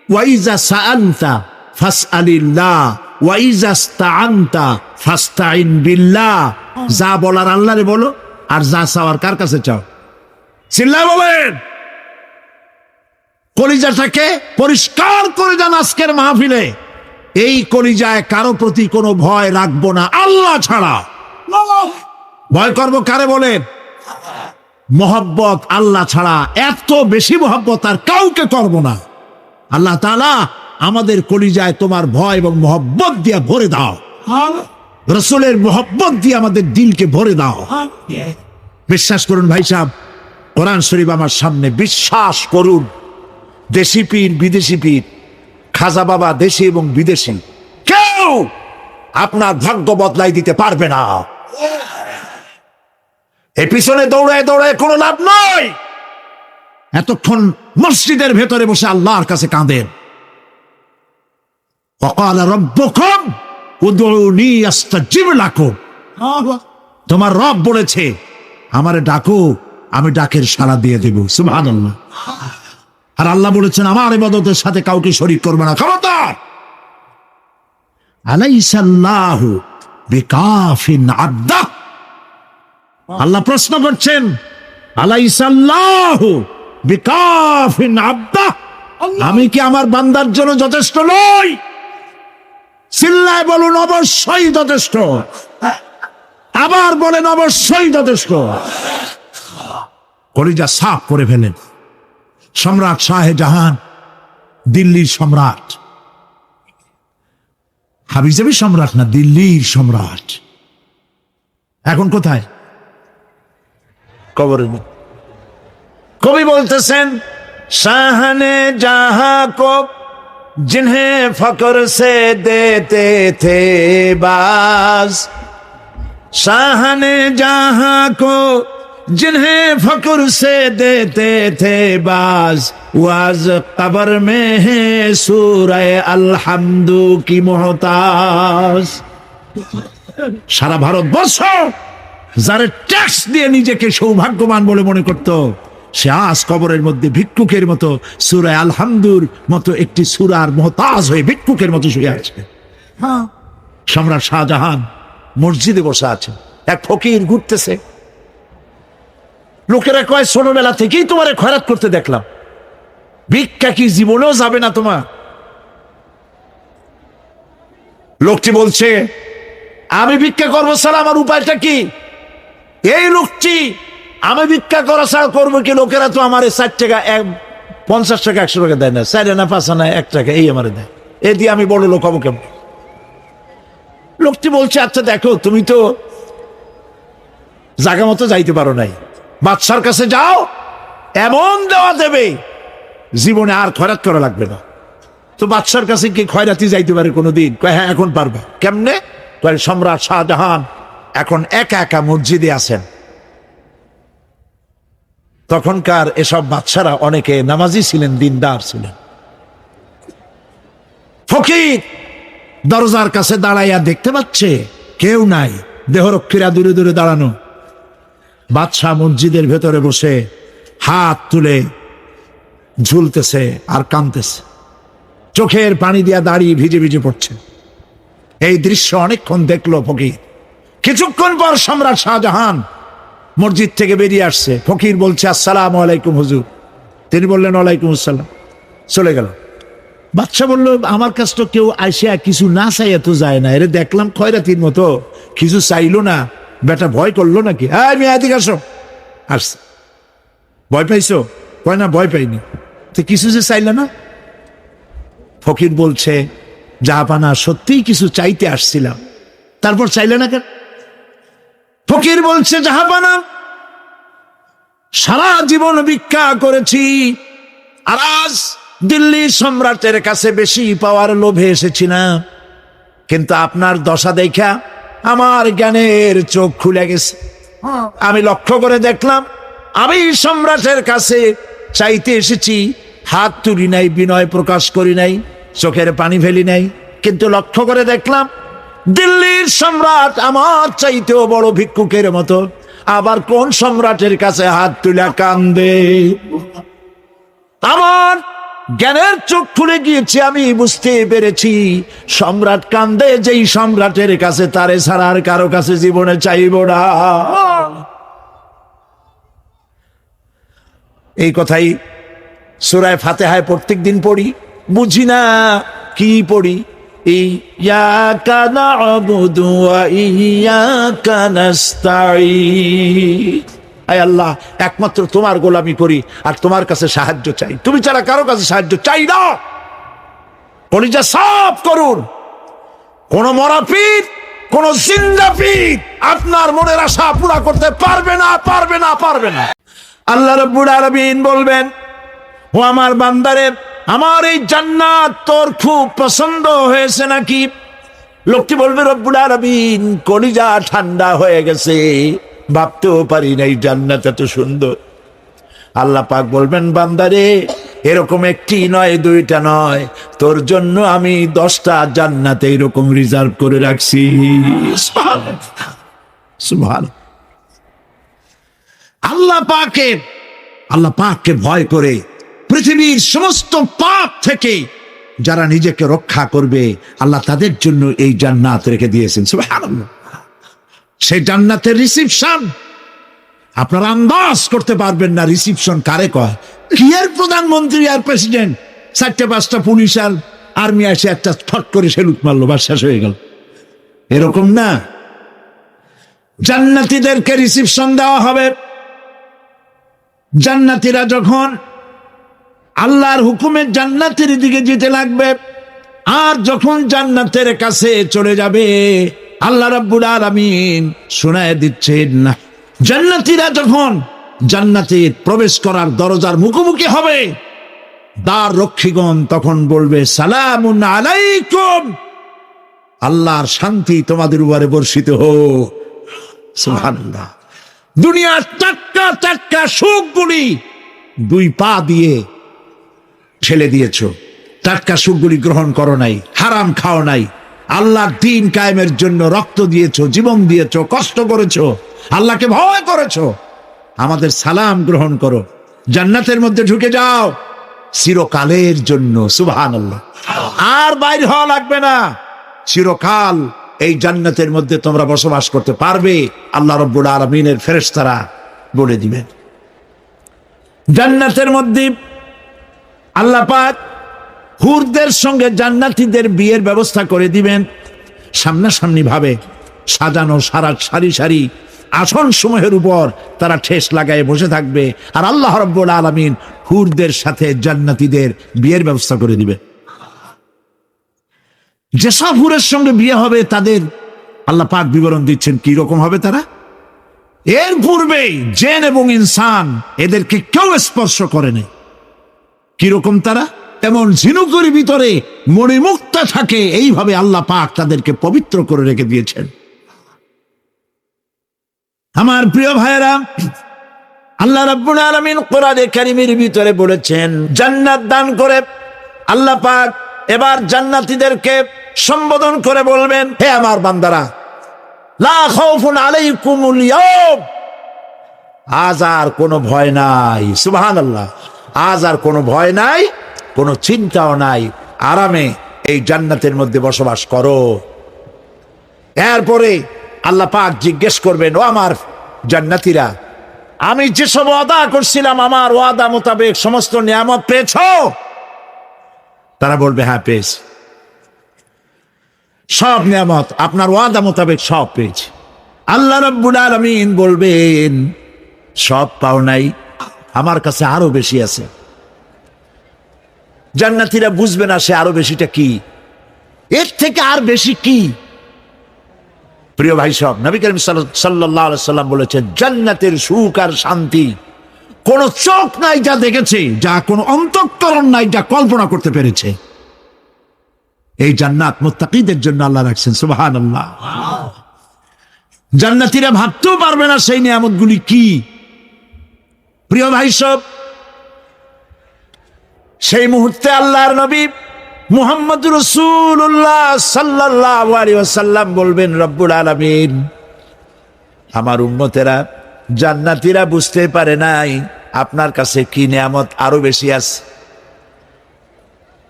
ওয়াইজা সাআলতা ফাসআলিল্লাহ ওয়াইজা ইসতাআনতা ফাসতাইন বিল্লাহ। যা বলার আল্লাহরে বলো, আর যা চাওয়ার কার কাছে চাও? চিল্লায় বলেন। কলিজাটাকে পরিষ্কার করে যান আজকের মাহফিলে। এই কলিজায় কারো প্রতি কোনো ভয় রাখবো না আল্লাহ ছাড়া। ভয় করবো কারে বলেন? মহব্বত আল্লাহ ছাড়া, এত বেশি মহব্বত আর কাউকে করব না। আল্লাহ তাআলা আমাদের কলিজায় তোমার ভয় এবং মহব্বত দিয়ে ভরে দাও। রাসূলের মহব্বত দিয়ে আমাদের দিলকে ভরে দাও। বিশ্বাস করুন ভাই সাহেব, কোরআন শরীফ আমার সামনে, বিশ্বাস করুন দেশি পীর বিদেশি পীর, খাজা বাবা দেশি এবং বিদেশি, কেউ আপনার ভাগ্য বদলাই দিতে পারবে না। এ পিছনে দৌড়ায় দৌড়ায় কোনো লাভ নয়। এতক্ষণ মসজিদের ভেতরে বসে আল্লাহর কাছে কাঁদেন। وقال ربكم ادعوني استجب لكم। তোমার রব বলেছে আমারে ডাকো, আমি ডাকের সাড়া দিয়ে দেব। সুবহানাল্লাহ। আর আল্লাহ বলেছেন আমার ইবাদতের সাথে কাউকে শরীক করবে না। খবরদার। আলাইসাল্লাহু বিকাফিন আবদা। আল্লাহ প্রশ্ন করছেন আলাইসাল্লাহু বিকাফিন আবদা, আমি কি আমার বান্দার জন্য যথেষ্ট নই? চিল্লায় বলুন অবশ্যই যথেষ্ট। আবার বলেন অবশ্যই যথেষ্ট। কলিজা সাফ করে ফেলেন। সম্রাট শাহজাহান, দিল্লির সম্রাট, হাবিজাবি সম্রাট না, দিল্লির সম্রাট। এখন কোথায়? কবরের মধ্যে। কবি বলতেছেন শাহনে জাহাं को जिन्हें फकर से देते थे बाज, शाहने जहां को जिन्हें फकर से देते थे बाज, वाज कबर में है सूरह अलहम्दु की मोहताज। সারা ভারতবর্ষ যারা ট্যাক্স দিয়ে নিজেকে সৌভাগ্যবান বলে মনে করত, সে আজ কবরের মধ্যে ভিক্ষুকের মতো সূরা আলহামদুর মতো একটি সূরার মুহতাজ হয়ে ভিক্ষুকের মতো শুয়ে আছে। সম্রাট শাহজাহান মসজিদে বসে আছে, এক ফকির ঘুরতেছে। লোকেরা কয় ছোটবেলা থেকেই তোমার খয়রাত করতে দেখলাম, ভিক্ষা কি জীবনেও যাবে না তোমার? লোকটি বলছে আমি ভিক্ষা করবো ছাড়া আমার উপায়টা কি? এই লোকটি আমি ভিক্ষা করা ছাড়া করবো কি? লোকেরা তো আমার 60 টাকা 50 টাকা 100 টাকা দেয় না, 4 আনা 5 আনা 1 টাকা এই আমার দেয়, এ দিয়ে আমি বড় লোক হবো কেমন? লোকটি বলছে আচ্ছা দেখো, তুমি তো জায়গা মতো যাইতে পারো নাই, বাদশার কাছে যাও, এমন দেওয়া দেবে জীবনে আর খয়রাত করা লাগবে না। তো বাদশার কাছে কি খয়রাতি যাইতে পারে কোনোদিন? কয় হ্যাঁ এখন পারবা। কেমনে? কয় সম্রাট শাহজাহান এখন একা একা মসজিদে আছেন। তখনকার এসব বাদশারা অনেকে নামাজি ছিলেন, দিনদার ছিলেন। ফকির দরজার কাছে দাঁড়াইয়া দেখতে পাচ্ছে কেউ নাই, দেহরক্ষীরা দূরে দূরে দাঁড়ানো। বাদশাহ মসজিদের ভেতরে বসে হাত তুলে ঝুলতেছে আর কাঁদতেছে, চোখের পানি দিয়া দাঁড়িয়ে ভিজে ভিজে পড়ছে। এই দৃশ্য অনেকক্ষণ দেখলো ফকির। কিছুক্ষণ পর সম্রাট শাহজাহান মসজিদ থেকে বেরিয়ে আসছে। ফকির বলছে আসসালামু আলাইকুম হুজুর। তিনি বললেন ওয়ালাইকুম আসসালাম, চলে গেল। বাদশা বলল আমার কাছে তো কেউ আইসা কিছু না চাইয়া তো যায় না, এরে দেখলাম খয়রাতির মতো কিছু চাইলো না, বেটা ভয় করলো নাকি? হ্যাঁ আমি এদিকে আসো। আসছে। ভয় পাইছো? কয় না ভয় পাইনি। তো কিছু যে চাইলে না? ফকির বলছে জাহাপানা সত্যিই কিছু চাইতে আসছিলাম, তারপর চাইলে না কেন? ফকির বলছে জাহাপানা সারা জীবন ভিক্ষা করেছি, আর আজ দিল্লি সম্রাটের কাছে বেশি পাওয়ার লোভে এসেছি না, কিন্তু আপনার দশা দেখা আমার জ্ঞানের চোখ খুলে গেছে। আমি লক্ষ্য করে দেখলাম আমি সম্রাটের কাছে চাইতে এসেছি, হাত তুলি নাই, বিনয় প্রকাশ করি নাই, চোখের পানি ফেলি নাই, কিন্তু লক্ষ্য করে দেখলাম দিল্লির সম্রাট আমার চাইতেও বড় ভিক্ষুকের মতো। আবার কোন সম্রাটের কাছে হাত তুলে কান্দে? আমার জ্ঞানের চোখ খুলে গিয়েছে, আমি বুঝতে পেরেছি সম্রাট কান্দে যেই সম্রাটের কাছে, তারে ছাড়া আর কারো কাছে জীবনে চাইব না। এই কথাই সূরা ফাতিহায় প্রত্যেক দিন পড়ি, বুঝি না কি পড়ি। ইয়াকা না'বুদু ওয়া ইয়াকা নাস্তাঈন। আয় আল্লাহ, একমাত্র তোমার গোলামি করি আর তোমার কাছে সাহায্য চাই, তুমি ছাড়া কারো কাছে সাহায্য চাই না। কলিজা সাফ করুন। কোন মরা পীর, কোন জিন্দা পীর আপনার মনের আশা পুরা করতে পারবে না, পারবে না, পারবে না। আল্লাহ রাব্বুল আলামিন বলবেন ও আমার বান্দারে, আমার এই জান্নাত তোর খুব পছন্দ হয়েছে নাকি? লোকটি বলবে, রব্বুল আলামিন, কলিজা ঠান্ডা হয়ে গেছে, ভাবতেও পারি নাই জান্নাত এত সুন্দর। আল্লাহ পাক বলবেন, বান্দারে, এরকম একটি নয়, দুইটা নয়, তোর জন্য আমি 10টা জান্নাতে এরকম রিজার্ভ করে রাখছি। সুবহানাল্লাহ। আল্লাহ পাককে ভয় করে পৃথিবীর সমস্ত পাপ থেকে যারা নিজেকে রক্ষা করবে, আল্লাহ তাদের জন্য এই জান্নাত রেখে দিয়েছেন। সুবহানাল্লাহ। সেই জান্নাতের রিসিপশন আপনারা আন্দাজ করতে পারবেন না। রিসিপশন কারে কয়? কি আর প্রধানমন্ত্রী আর প্রেসিডেন্ট, 4-5টা পুলিশ আর আর্মি আসে একটা ফট করে সেলুট মারলো, বাস শেষ হয়ে গেল, এরকম না। জান্নাতীদেরকে রিসিপশন দেওয়া হবে। জান্নাতীরা যখন আল্লাহর হুকুমে জান্নাতের দিকে যেতে লাগবে, আর যখন জান্নাতের কাছে চলে যাবে, আল্লাহ রাব্বুল আলামিন শোনায় দিচ্ছেন, না, জান্নাতীরা যখন জান্নাতে প্রবেশ করার দরজার মুখোমুখি হবে, দ্বার রক্ষীগণ তখন বলবে, সালামুন আলাইকুম, আল্লাহর শান্তি তোমাদের উপরে বর্ষিত হোক। সুবহানাল্লাহ। দুনিয়ার টাটকা সুখগুলি 2 পা দিয়ে ঠেলে দিয়েছ, টাটকা সুখগুলি গ্রহণ করো নাই, হারাম খাও নাই, আল্লাহর দ্বীন কায়েমের জন্য রক্ত দিয়েছো, জীবন দিয়েছো, কষ্ট করেছো, আল্লাহকে ভয় করেছো। আমাদের সালাম গ্রহণ করো, জান্নাতের মধ্যে ঢুকে যাও চিরকালের জন্য। সুবহানাল্লাহ। আর বাইরে হওয়া লাগবে না, চিরকাল এই জান্নাতের মধ্যে তোমরা বসবাস করতে পারবে, আল্লাহ রাব্বুল আলামিনের ফেরেশতারা বলে দিবেন। জান্নাতের মধ্যে আল্লাহ পাক হুরদের সঙ্গে জান্নাতীদের বিয়ের ব্যবস্থা করে দিবেন। সামনাসামনি ভাবে সাজানো সারি সারি আসন সমূহের উপর তারা ঠেস লাগায় বসে থাকবে, আর আল্লাহ রাব্বুল আলামিন হুরদের সাথে জান্নাতীদের বিয়ের ব্যবস্থা করে দিবে। যেসব হুরের সঙ্গে বিয়ে হবে তাদের আল্লাহ পাক বিবরণ দিচ্ছেন কি রকম হবে তারা। এর পূর্বে জিন এবং ইনসান এদেরকে কেউ স্পর্শ করে নাই। কিরকম তারা? এমন ঝিনুকের ভিতরে মণিমুক্তা থাকে, এইভাবে আল্লাহ পাক তাদেরকে পবিত্র করে রেখে দিয়েছেন। আমার প্রিয় ভাইয়েরা, আল্লাহ রাব্বুল আলামিন কোরআনে কারীমের ভিতরে বলেছেন, জান্নাত দান করে আল্লাহ পাক এবার জান্নাতীদেরকে সম্বোধন করে বলবেন, হে আমার বান্দারা, লা খাউফুন আলাইকুমুল ইয়াউম, আজ আর কোনো ভয় নাই। সুবহানাল্লাহ। আজ আর কোনো ভয় নাই, কোনো চিন্তাও নাই, আরামে এই জান্নাতের মধ্যে বসবাস করো। এরপরে আল্লাহ পাক জিজ্ঞেস করবেন, ও আমার জান্নাতীরা, আমি যেসব ওয়াদা করছিলাম আমার ওয়াদা মোতাবেক সমস্ত নিয়ামত পেয়েছো? তারা বলবে, হ্যাঁ পেয়েছি, সব নিয়ামত আপনার ওয়াদা মোতাবেক সব পেয়েছি। আল্লাহ রাব্বুল আলামিন বলবেন, সব পাও নাই, আমার কাছে আরো বেশি আছে। জান্নাতীরা বুঝবে না সে আরো বেশিটা কি, এর থেকে আর বেশি কি। প্রিয় ভাই সব, নবী করিম সাল্লাল্লাহু আলাইহি সাল্লাম বলেছেন, জান্নাতের সুখ আর শান্তি কোন চোখ নাই যা দেখেছে, যা কোন অন্তঃকরণ নাই যা কল্পনা করতে পেরেছে। এই জান্নাত মুত্তাকিদের জন্য আল্লাহ রাখছেন। সুবহানাল্লাহ। জান্নাতীরা ভাবতেও পারবে না সেই নিয়ামতগুলি কি। প্রিয় ভাই সব, সেই মুহূর্তে আল্লাহর নবী মুহাম্মদ রাসূলুল্লাহ সাল্লাল্লাহু আলাইহি ওয়াসাল্লাম বলবেন, রব্বুল আলামিন, আমার উম্মতেরা জান্নাতীরা বুঝতে পারে নাই আপনার কাছে কি নিয়ামত আরো বেশি আছে।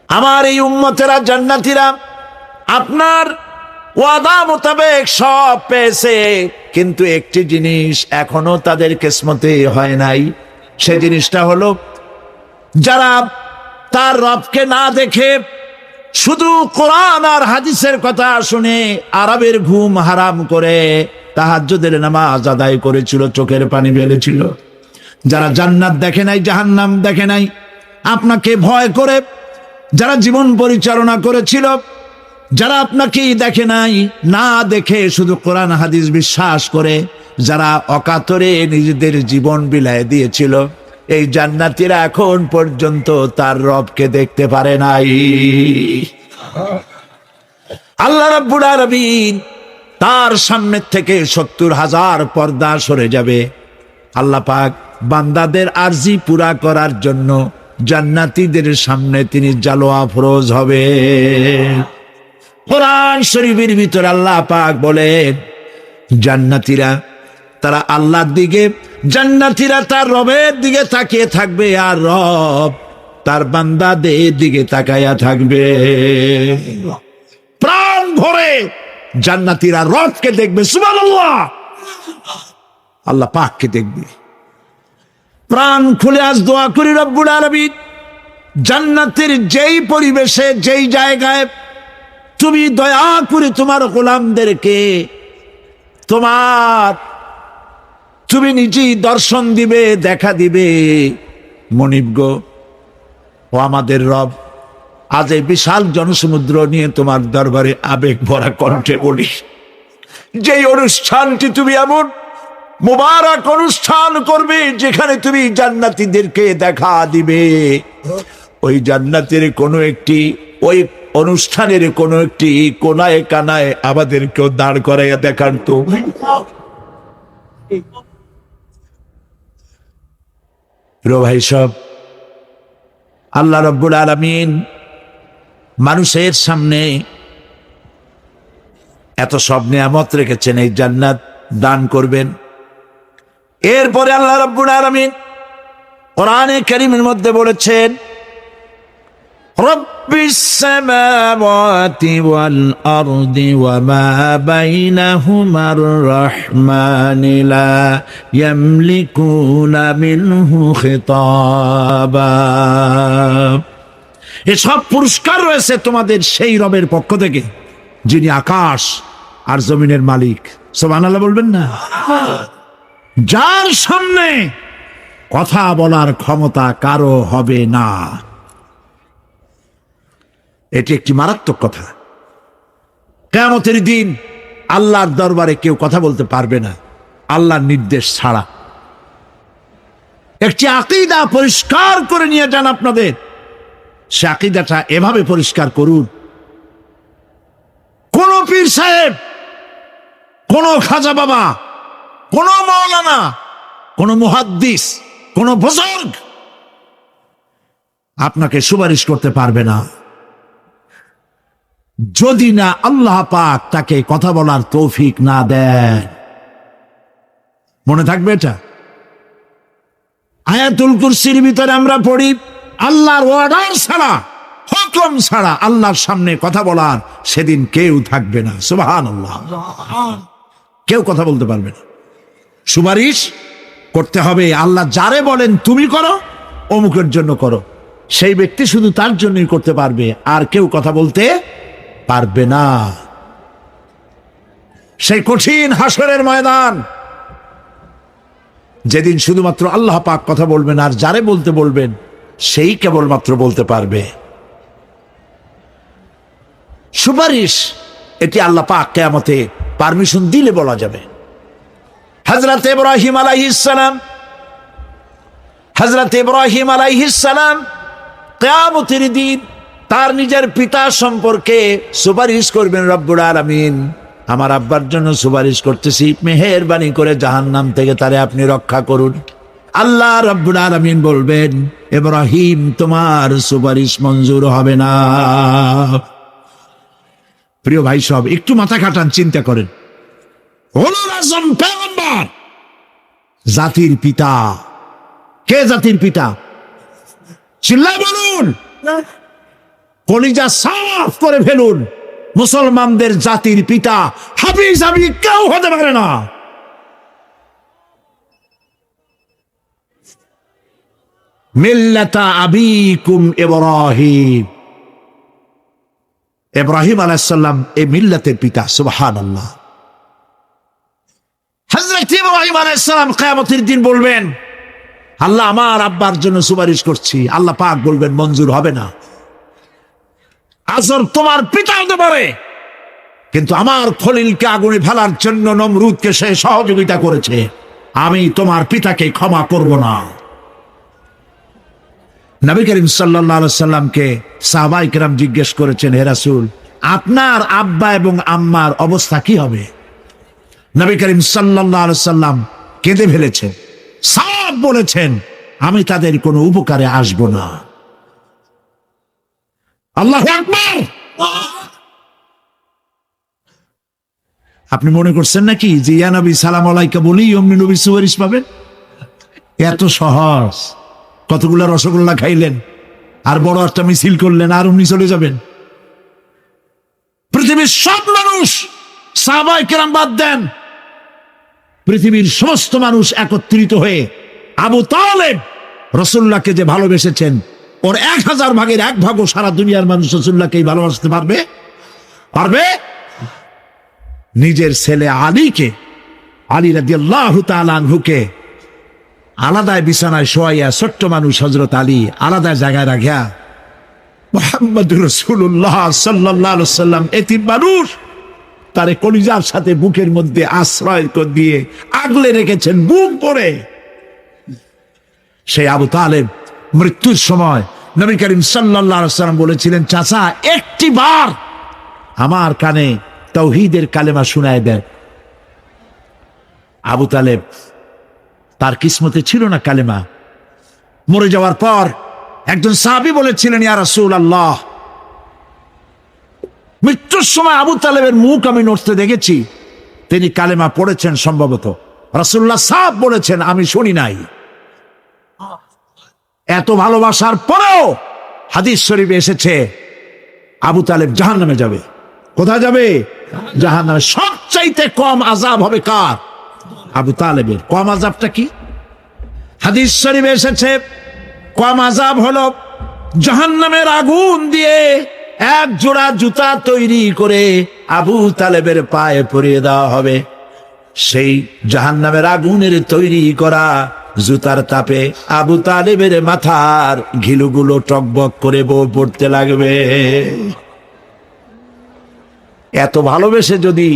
আমার এই উম্মতেরা জান্নাতীরা আপনার ওয়াদা মোতাবেক সব পেয়েছে, কিন্তু একটি জিনিস এখনো তাদের কিসমতে হয় নাই। সে জিনিসটা হলো, যারা তার রবকে না দেখে শুধু কোরআন আর হাদিসের কথা শুনে আরবের ঘুম হারাম করে তাহাজ্জুদের নামাজ আদায় করেছিল, চোখের পানি ফেলেছিল, যারা জান্নাত দেখে নাই, জাহান্নাম দেখে নাই, আপনাকে ভয় করে যারা জীবন পরিচালনা করেছিল, যারা আপনাকেই দেখে নাই, না দেখে শুধু কোরআন হাদিস বিশ্বাস করে যারা অকাতরে নিজেদের জীবন বিলায় দিয়েছিল, এই জান্নাতীরা এখন পর্যন্ত তার রবকে দেখতে পারে নাই। আল্লাহ রাব্বুল আলামিন তার সামনে থেকে 70,000 পর্দা সরে যাবে। আল্লাহ পাক বান্দাদের আরজি পুরা করার জন্য জান্নাতীদের সামনে তিনি জালোয়া ফরোজ হবে। কোরআন শরীফের ভিতর আল্লাহ পাক বলেন, জান্নাতীরা তারা আল্লাহর দিকে, জান্নাতীরা তার রবের দিকে তাকিয়ে থাকবে, আর রব তার বান্দাদের দিকে তাকায়া থাকবে। প্রাণ ভরে জান্নাতীরা রবকে দেখবে, সুবহানাল্লাহ, আল্লাহ পাককে দেখবে। প্রাণ খুলে আজ দোয়া করি রব্বুল আলামিন, জান্নাতের যেই পরিবেশে, যেই জায়গায় তুমি দয়া করে তোমার গোলামদেরকে তুমি নিজেই দর্শন দিবে, দেখা দিবে। মনিব গো, ও আমাদের রব, আজ এই বিশাল জনসমুদ্র নিয়ে তোমার দরবারে আবেগ ভরা কণ্ঠে বলি, যেই অনুষ্ঠানটি তুমি এমন মুবারক অনুষ্ঠান করবে যেখানে তুমি জান্নাতীদেরকে দেখা দিবে, ওই জান্নাতের কোনো একটি, ওই অনুষ্ঠানের কোনো একটি কোনায় কানায় আমাদেরকেও দাঁড় করাইয়া দেখান তো। ভাই সব, আল্লাহ রাব্বুল আলামিন মানুষের সামনে এত সব নিয়ামত রেখেছেন, এই জান্নাত দান করবেন। এরপরে আল্লাহ রাব্বুল আলামিন কোরআনে কারীমের মধ্যে বলেছেন, রব্বিস সামাওয়াতি ওয়াল আরদি ওয়া মা বাইনাহুমার রাহমানি লা ইয়ামলিকুনা মিনহু খিতাবা। এসব পুরস্কার রয়েছে তোমাদের সেই রবের পক্ষ থেকে যিনি আকাশ আর জমিনের মালিক। সুবহানাল্লাহ বলবেন না? যার সামনে কথা বলার ক্ষমতা কারো হবে না। এটি একটি মারাত্মক কথা। কিয়ামতের দিন আল্লাহর দরবারে কেউ কথা বলতে পারবে না আল্লাহর নির্দেশ ছাড়া। একটি আকীদা পরিষ্কার করে নিয়ে যান আপনাদের, সে আকীদাটা এভাবে পরিষ্কার করুন, কোন পীর সাহেব, কোন খাজা বাবা, কোন মাওলানা, কোন মুহাদ্দিস, কোন বুজুর্গ আপনাকে সুপারিশ করতে পারবে না যদি না আল্লাহ পাক তাকে কথা বলার তৌফিক না দেন। মনে থাকবে এটা। আয়াতুল কুরসির ভিতরে আমরা পড়ি, আল্লাহর অর্ডার ছাড়া, হুকুম ছাড়া আল্লাহর সামনে কথা বলার সেদিন কেউ থাকবে না। সুবহানাল্লাহ, কেউ কথা বলতে পারবে না। সুপারিশ করতে হবে, আল্লাহ যারে বলেন তুমি করো, অমুকের জন্য করো, সেই ব্যক্তি শুধু তার জন্যই করতে পারবে, আর কেউ কথা বলতে পারবে না। সেই কঠিন হাসরের ময়দান, যেদিন শুধুমাত্র আল্লাহ পাক কথা বলবেন, আর যারে বলতে বলবেন সেই কেবলমাত্র বলতে পারবে। সুপারিশ এটি আল্লাহ পাক কিয়ামতে পারমিশন দিলে বলা যাবে। হযরত ইব্রাহিম আলাইহিস সালাম কিয়ামতের দিন তার নিজের পিতা সম্পর্কে সুপারিশ করবেন, রব্বুল আলামিন আমার আব্বার জন্য সুপারিশ করতেছি, মেহেরবানি করে জাহান্নাম থেকে তারে আপনি রক্ষা করুন। আল্লাহ রব্বুল আলামিন বলবেন, ইব্রাহিম তোমার সুপারিশ মঞ্জুর হবে না। প্রিয় ভাই সব, একটু মাথা খাটান, চিন্তা করেন। উলুল আযম পয়গম্বর, জাতির পিতা। কে জাতির পিতা? চিল্লায় বলুন, কলিজা সাফ করে ফেলুন। মুসলমানদের জাতির পিতা হাফিজ আমি কেউ হতে পারে না। মিল্লাতা আবিকুম ইব্রাহিম, ইব্রাহিম আলাইহিস সালাম এই মিল্লাতের পিতা। সুবহানাল্লাহ। হযরত ইব্রাহিম আলাইহিস সালাম কিয়ামতের দিন বলবেন, আল্লাহ আমার আব্বার জন্য সুপারিশ করছি। আল্লাহ পাক বলবেন মঞ্জুর হবে না। আজর তোমার পিতা হতে পারে, কিন্তু আমার খলিলকে আগুনে ফেলার জন্য নমরুদকে সে সহযোগিতা করেছে, আমি তোমার পিতাকে ক্ষমা করব না। নবী করিম সাল্লাল্লাহু আলাইহি সাল্লামকে সাহাবায়ে কেরাম জিজ্ঞেস করেছেন, হে রাসূল, আপনার আব্বা এবং আম্মার অবস্থা কি হবে? নবী করিম সাল্লাল্লাহু আলাইহি সাল্লাম কেঁদে ফেলেছেন, সাফ বলেছেন, আমি তাদের কোনো উপকারে আসব না। আল্লাহু আকবার। আপনি মনে করছেন নাকি যে ইয়া নবী সালাম আলাইকা বলি অমনি নবী সুপারিশ পাবেন? এত সহজ। কতগুলা রসগোল্লা খাইলেন আর বড় একটা মিছিল করলেন আর অমনি চলে যাবেন? পৃথিবীর সব মানুষ, সাহাবায়ে কেরাম বাদ দেন, পৃথিবীর সমস্ত মানুষ একত্রিত হয়ে আবু তালেব রাসূলুল্লাহকে যে ভালোবেসেছেন, ওর 1000 ভাগের 1 ভাগও সারা দুনিয়ার মানুষ রাসূলুল্লাহকেই ভালোবাসতে পারবে? পারবে? নিজের ছেলে আলীকে, আলী রাদিয়াল্লাহু তাআলা আনহুকে আলাদায় বিছানায় শোয়াইয়া, ছোট্ট মানুষ হযরত আলী আলাদা জায়গায় রাখিয়া মুহাম্মদুর রাসূলুল্লাহ সাল্লাল্লাহু আলাইহি ওয়াসাল্লাম এতিম মানুষ, তারে কলিজার সাথে বুকের মধ্যে আশ্রয় দিয়ে আগলে রেখেছেন বুক ভরে। সেই আবু তালেব মৃত্যুর সময় নবী করিম সাল্লাল্লাহু আলাইহি ওয়াসাল্লাম বলেছিলেন, চাচা একটি বার আমার কানে তাওহীদের কালেমা শোনায় দেন। আবু তালেব, তার কিসমতে ছিল না কালেমা। মরে যাওয়ার পর একজন সাহাবী বলেছিলেন, ইয়া রাসূলুল্লাহ, মৃত্যুর সময় আবু তালেবের মুখ আমি নড়তে দেখেছি, তিনি কালেমা পড়েছেন সম্ভবত। রাসূলুল্লাহ সাফ বলেছেন, আমি শুনি নাই। এত ভালোবাসার পরেও হাদিস শরীফে এসেছে আবু তালেব জাহান্নামে যাবে। কোথায় যাবে? জাহান্নামে। সবচাইতে কম আযাব হবে কার? আবু তালেবের। কম আযাবটা কি? হাদিস শরীফে এসেছে কম আযাব হলো জাহান্নামের আগুন দিয়ে 1 জোড়া জুতা তৈরি করে আবু তালেবের পায়ে পরিয়ে দেওয়া হবে। সেই জাহান্নামের আগুনের তৈরি করা জুতার তাপে আবু তালেবের মাথার ঘিলুগুলো টকবক করে বউ পড়তে লাগবে। এত ভালোবেসে যদি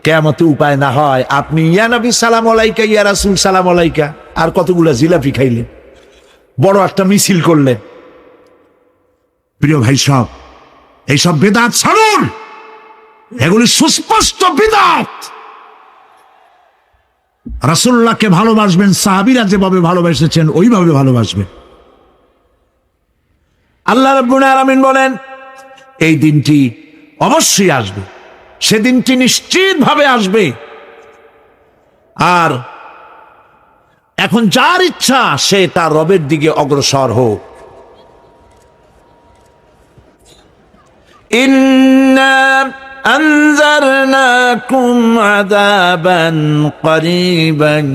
কিয়ামতে উপায় না হয়, আপনি ইয়া নবী সালাম আলাইকা, ইয়া রাসূল সালাম আলাইকা আর কতগুলা জিলাপি খাইলেন, বড় একটা মিছিল করলেন। প্রিয় ভাই সব, এইসব বিদআত ছাড়ুন, এগুলি সুস্পষ্ট বিদআত। রাসূলুল্লাহকে ভালোবাসবেন, সাহাবীরা যেভাবে ভালোবেসেছেন ওইভাবে ভালোবাসবেন। আল্লাহ রাব্বুল আলামিন বলেন, এই দিনটি অবশ্যই আসবে, সেদিনটি নিশ্চিতভাবে আসবে। আর এখন যার ইচ্ছা সে তার রবের দিকে অগ্রসর হোক। ইন্না আনজারনাকুম আযাবান করিবান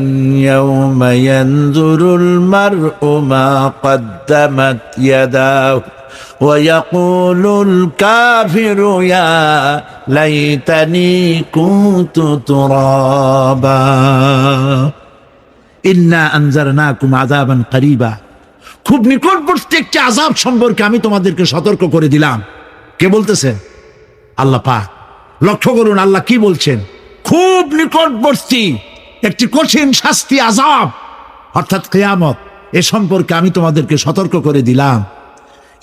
ইয়াওমা ইয়ানজুরুল মার'উ মা কদ্দামাত ইয়াদাহু ويقول الكافر يا ليتني كنت ترابا إنا أنذرناكم عذابا قريبا। খুব নিকটবর্তী একটি আযাব সম্পর্কে আমি তোমাদেরকে সতর্ক করে দিলাম। কে বলতেছে? আল্লাহ পাক। লক্ষ্য করুন আল্লাহ কি বলছেন, খুব নিকটবর্তী একটি কঠিন শাস্তি, আযাব অর্থাৎ কিয়ামত, এ সম্পর্কে আমি তোমাদেরকে সতর্ক করে দিলাম।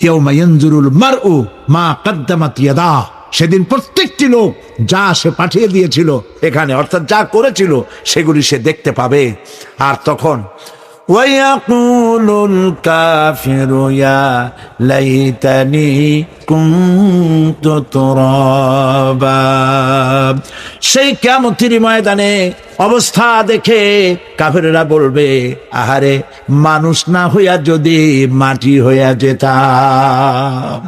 ইয়াউমা ইয়ানজুরুল মার'উ মা কদ্দামাত ইয়াদাহু, সেদিন প্রত্যেকটি লোক যা সে পাঠিয়ে দিয়েছিল এখানে, অর্থাৎ যা করেছিল সেগুলি সে দেখতে পাবে। আর তখন ওয়ায়াকুলুল কাফিরু ইয়া লাইতানি কুনতু তুরাবা, সেই কিয়ামতের ময়দানে অবস্থা দেখে কাফেররা বলবে, আহারে মানুষ না হইয়া যদি মাটি হইয়া যেতাম,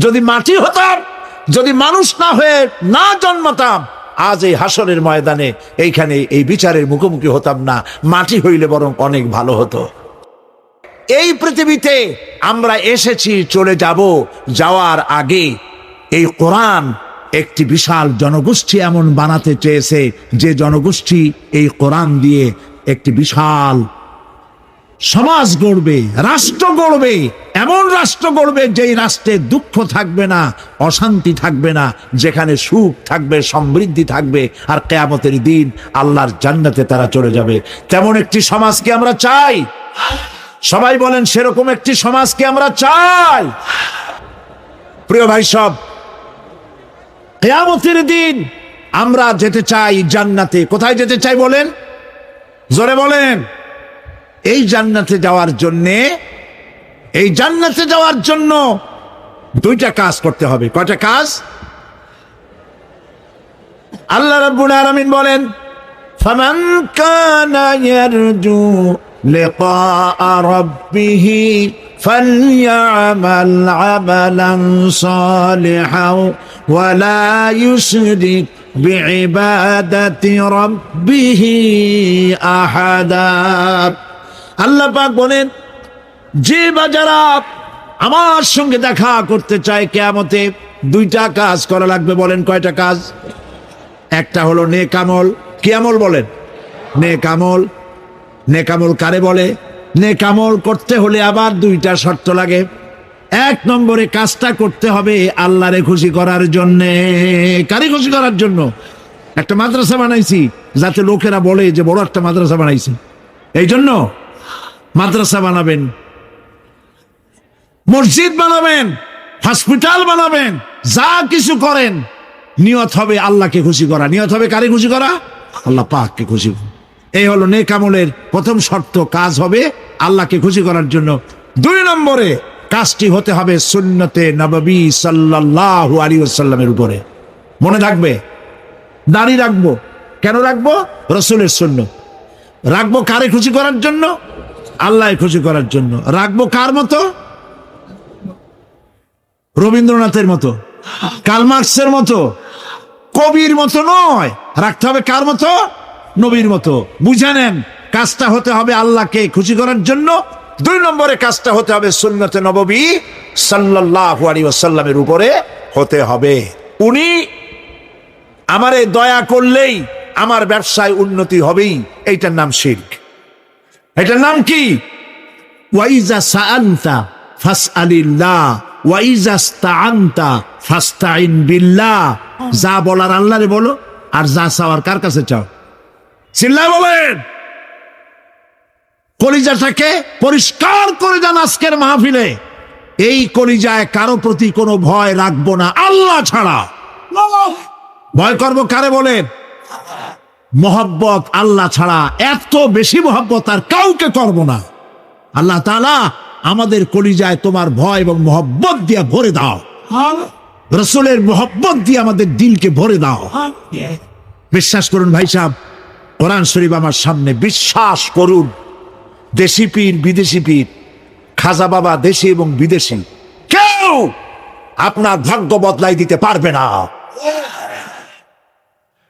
যদি মাটি হতাম, যদি মানুষ না হয়ে না জন্মতাম, আজ এই হাসরের ময়দানে এইখানে এই বিচারের মুখোমুখি হতাম না, মাটি হইলে বরং অনেক ভালো হতো। এই পৃথিবীতে আমরা এসেছি, চলে যাব, যাওয়ার আগে এই কোরআন একটি বিশাল জনগোষ্ঠী এমন বানাতে চেয়েছে যে জনগোষ্ঠী এই কোরআন দিয়ে একটি বিশাল সমাজ গড়বে, রাষ্ট্র গড়বে, এমন রাষ্ট্র গড়বে যেই রাষ্ট্রে দুঃখ থাকবে না, অশান্তি থাকবে না, যেখানে সুখ থাকবে, সমৃদ্ধি থাকবে, আর কিয়ামতের দিন আল্লাহর জান্নাতে তারা চলে যাবে। তেমন একটি সমাজকে আমরা চাই। সবাই বলেন সেরকম একটি সমাজকে আমরা চাই। প্রিয় ভাই সব, কিয়ামতের দিন আমরা যেতে চাই জান্নাতে। কোথায় যেতে চাই বলেন, জোরে বলেন। এই জান্নাতে যাওয়ার জন্য দুইটা কাজ করতে হবে। কয়টা কাজ? আল্লাহ রাব্বুল আলামিন বলেন, ফামান কানা ইয়ারজু লিকা রাব্বিহি ফালইআমাল আমালান সালিহান ওয়া লা ইউশরিক বিইবাদাতি রাব্বিহি আহাদা। আল্লাহ পাক বলেন, যে বাজারা আমার সঙ্গে দেখা করতে চায় কিয়ামতে, দুইটা কাজ করা লাগবে। বলেন কয়টা কাজ? একটা হলো নেক আমল। কি আমল বলেন? নেক আমল। নেক আমল কারে বলে? নেক আমল করতে হলে আবার দুইটা শর্ত লাগে। এক নম্বরে কাজটা করতে হবে আল্লাহরে খুশি করার জন্য। কারে খুশি করার জন্য? একটা মাদ্রাসা বানাইছি যাতে লোকেরা বলে যে বড় একটা মাদ্রাসা বানাইছি, এই জন্য মাদ্রাসা বানাবেন, মসজিদ বানাবেন, হসপিটাল বানাবেন, যা কিছু করেন নিয়ত হবে আল্লাহকে খুশি করা। নিয়ত হবে কারে খুশি করা? আল্লাহ পাককে খুশি। এই হলো নেক আমলের প্রথম শর্ত। কাজ হবে আল্লাহকে খুশি করার জন্য। দুই নম্বরে কাজটি হতে হবে সুন্নতে নববী সাল্লাল্লাহু আলাইহি ওয়াসাল্লামের উপরে। মনে থাকবে, দাড়ি রাখবো। কেন রাখবো? রাসূলের সুন্নাত। রাখবো কারে খুশি করার জন্য? আল্লাহ খুশি করার জন্য। রাখবো কার মতো? রবীন্দ্রনাথের মতো, কার্ল মার্কসের মতো, কবির মতো নয়। রাখতে হবে কার মতো? নবীর মতো। বুঝে নেন, কাজটা হতে হবে আল্লাহকে খুশি করার জন্য। দুই নম্বরে কাজটা হতে হবে সুন্নতে নববী সাল্লাল্লাহু আলাইহি ওয়াসাল্লামের উপরে হতে হবে। উনি আমারে দয়া করলেই আমার ব্যবসায় উন্নতি হবেই। এইটার নাম শিরক। এটার নাম কি? ওয়াইজা সাআনতা ফাসআলিল্লাহ ওয়াইজা ইসতাআনতা ফাসতাইন বিল্লাহ। যা বলার আল্লাহরে বলো, আর যা চাওয়ার কার কাছে চাও? চিল্লায় বলেন। কলিজাটাকে পরিষ্কার করে যান আজকের মাহফিলে। এই কলিজায় কারো প্রতি কোনো ভয় রাখবো না আল্লাহ ছাড়া। ভয় করবো কারে বলেন? মহব্বত আল্লাহ ছাড়া, এত বেশি মহব্বত আর কাউকে করব না। আল্লাহ তাআলা আমাদের কলিজায় তোমার ভয় এবং মহব্বত দিয়ে ভরে দাও। রাসূলের মহব্বত দিয়ে আমাদের দিলকে ভরে দাও। বিশ্বাস করুন ভাই সাহেব, কোরআন শরীফ আমার সামনে, বিশ্বাস করুন। দেশি পীর, বিদেশি পীর, খাজা বাবা দেশি এবং বিদেশি, কেউ আপনার ভাগ্য বদলাই দিতে পারবে না।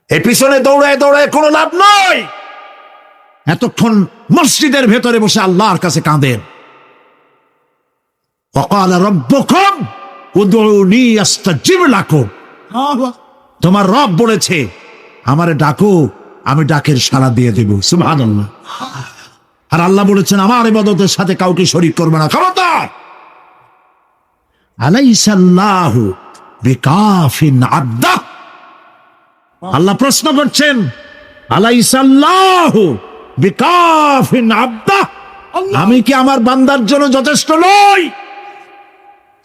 এই পিছনে দৌড়ায় দৌড়ায় কোনো লাভ নয়। এতক্ষণ মসজিদের ভেতরে বসে আল্লাহর কাছে কাঁদেন। ওয়াকাল রাব্বুকুম উদউনি আস্তাজিব লাকুম। তোমার রব বলেছে আমারে ডাকো, আমি ডাকের সাড়া দিয়ে দেব। সুবহানাল্লাহ। আর আল্লাহ বলেছেন আমার ইবাদতের সাথে কাউকে শরীক করবে না। খবরদার। আলাইসাল্লাহু বিকাফিন আবদা। আল্লাহ প্রশ্ন করছেন, আলাইসাল্লাহু বিকাফিন আবদা, আমি কি আমার বান্দার জন্য যথেষ্ট নই?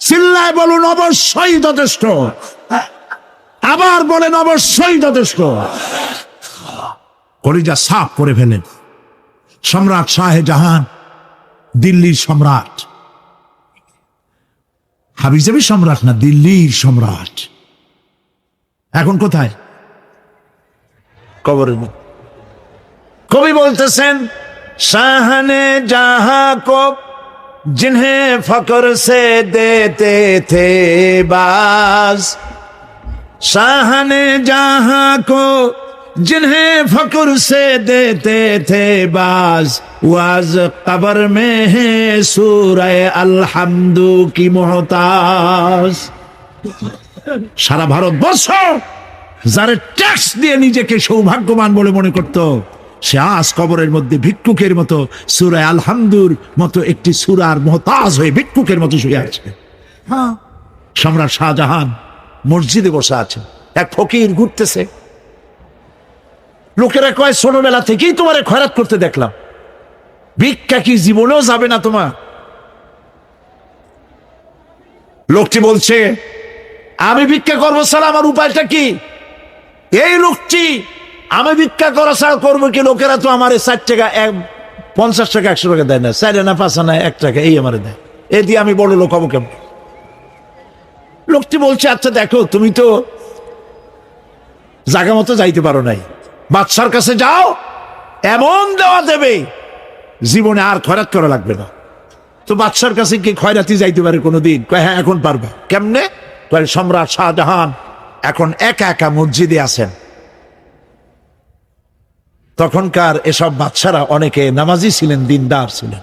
চিল্লায় বলুন অবশ্যই যথেষ্ট। আবার বলেন অবশ্যই যথেষ্ট। কলিজা সাফ করে ফেলেন। সম্রাট শাহজাহান, দিল্লির সম্রাট, হাবিজাবি সম্রাট না, দিল্লির সম্রাট। এখন কোথায়? কবরে। কবি বলতেছেন, শাহনে জাহাं को जिन्हें फक्र से देते थे बाज, शाहने जहां को जिन्हें फक्र से देते थे बाज, वाज कब्र में है सूरह अलहम्दु की मोहताज। সারা ভারতবর্ষ যারা ট্যাক্স দিয়ে নিজেকে সৌভাগ্যবান বলে মনে করত, সে আজ কবরের মধ্যে ভিক্ষুকের মতো সূরা আলহামদুর মতো একটি সূরার মুহতাজ হয়ে ভিক্ষুকের মতো শুয়ে আছে। সম্রাট শাহজাহান মসজিদে বসে আছে, এক ফকির ঘুরতেছে। লোকেরা কয় ছোটবেলা থেকেই তোমারে খয়রাত করতে দেখলাম। ভিক্ষা কি জীবনেও যাবে না তোমার? লোকটি বলছে, আমি ভিক্ষা করবো ছাড়া আমার উপায়টা কি? এই লোকটি আমি ভিক্ষা করা ছাড়া করবো কি? লোকেরা তো আমার 60 টাকা 50 টাকা 100 টাকা দেয় না, 4 আনা 5 আনা 1 টাকা এই আমার দেয়, এ দিয়ে আমি বড় লোক হবো কেমন? লোকটি বলছে, আচ্ছা দেখো, তুমি তো জায়গা মতো যাইতে পারো নাই, বাদশার কাছে যাও, এমন দেওয়া দেবে জীবনে আর খয়রাত করা লাগবে না। তো বাদশার কাছে কি খয়রাতি যাইতে পারে কোনোদিন? কয় হ্যাঁ, এখন পারবে। কেমনে? কয় সম্রাট শাহজাহান এখন একা একা মসজিদে আছেন। তখনকার এসব বাদশারা অনেকে নামাজি ছিলেন, দিনদার ছিলেন।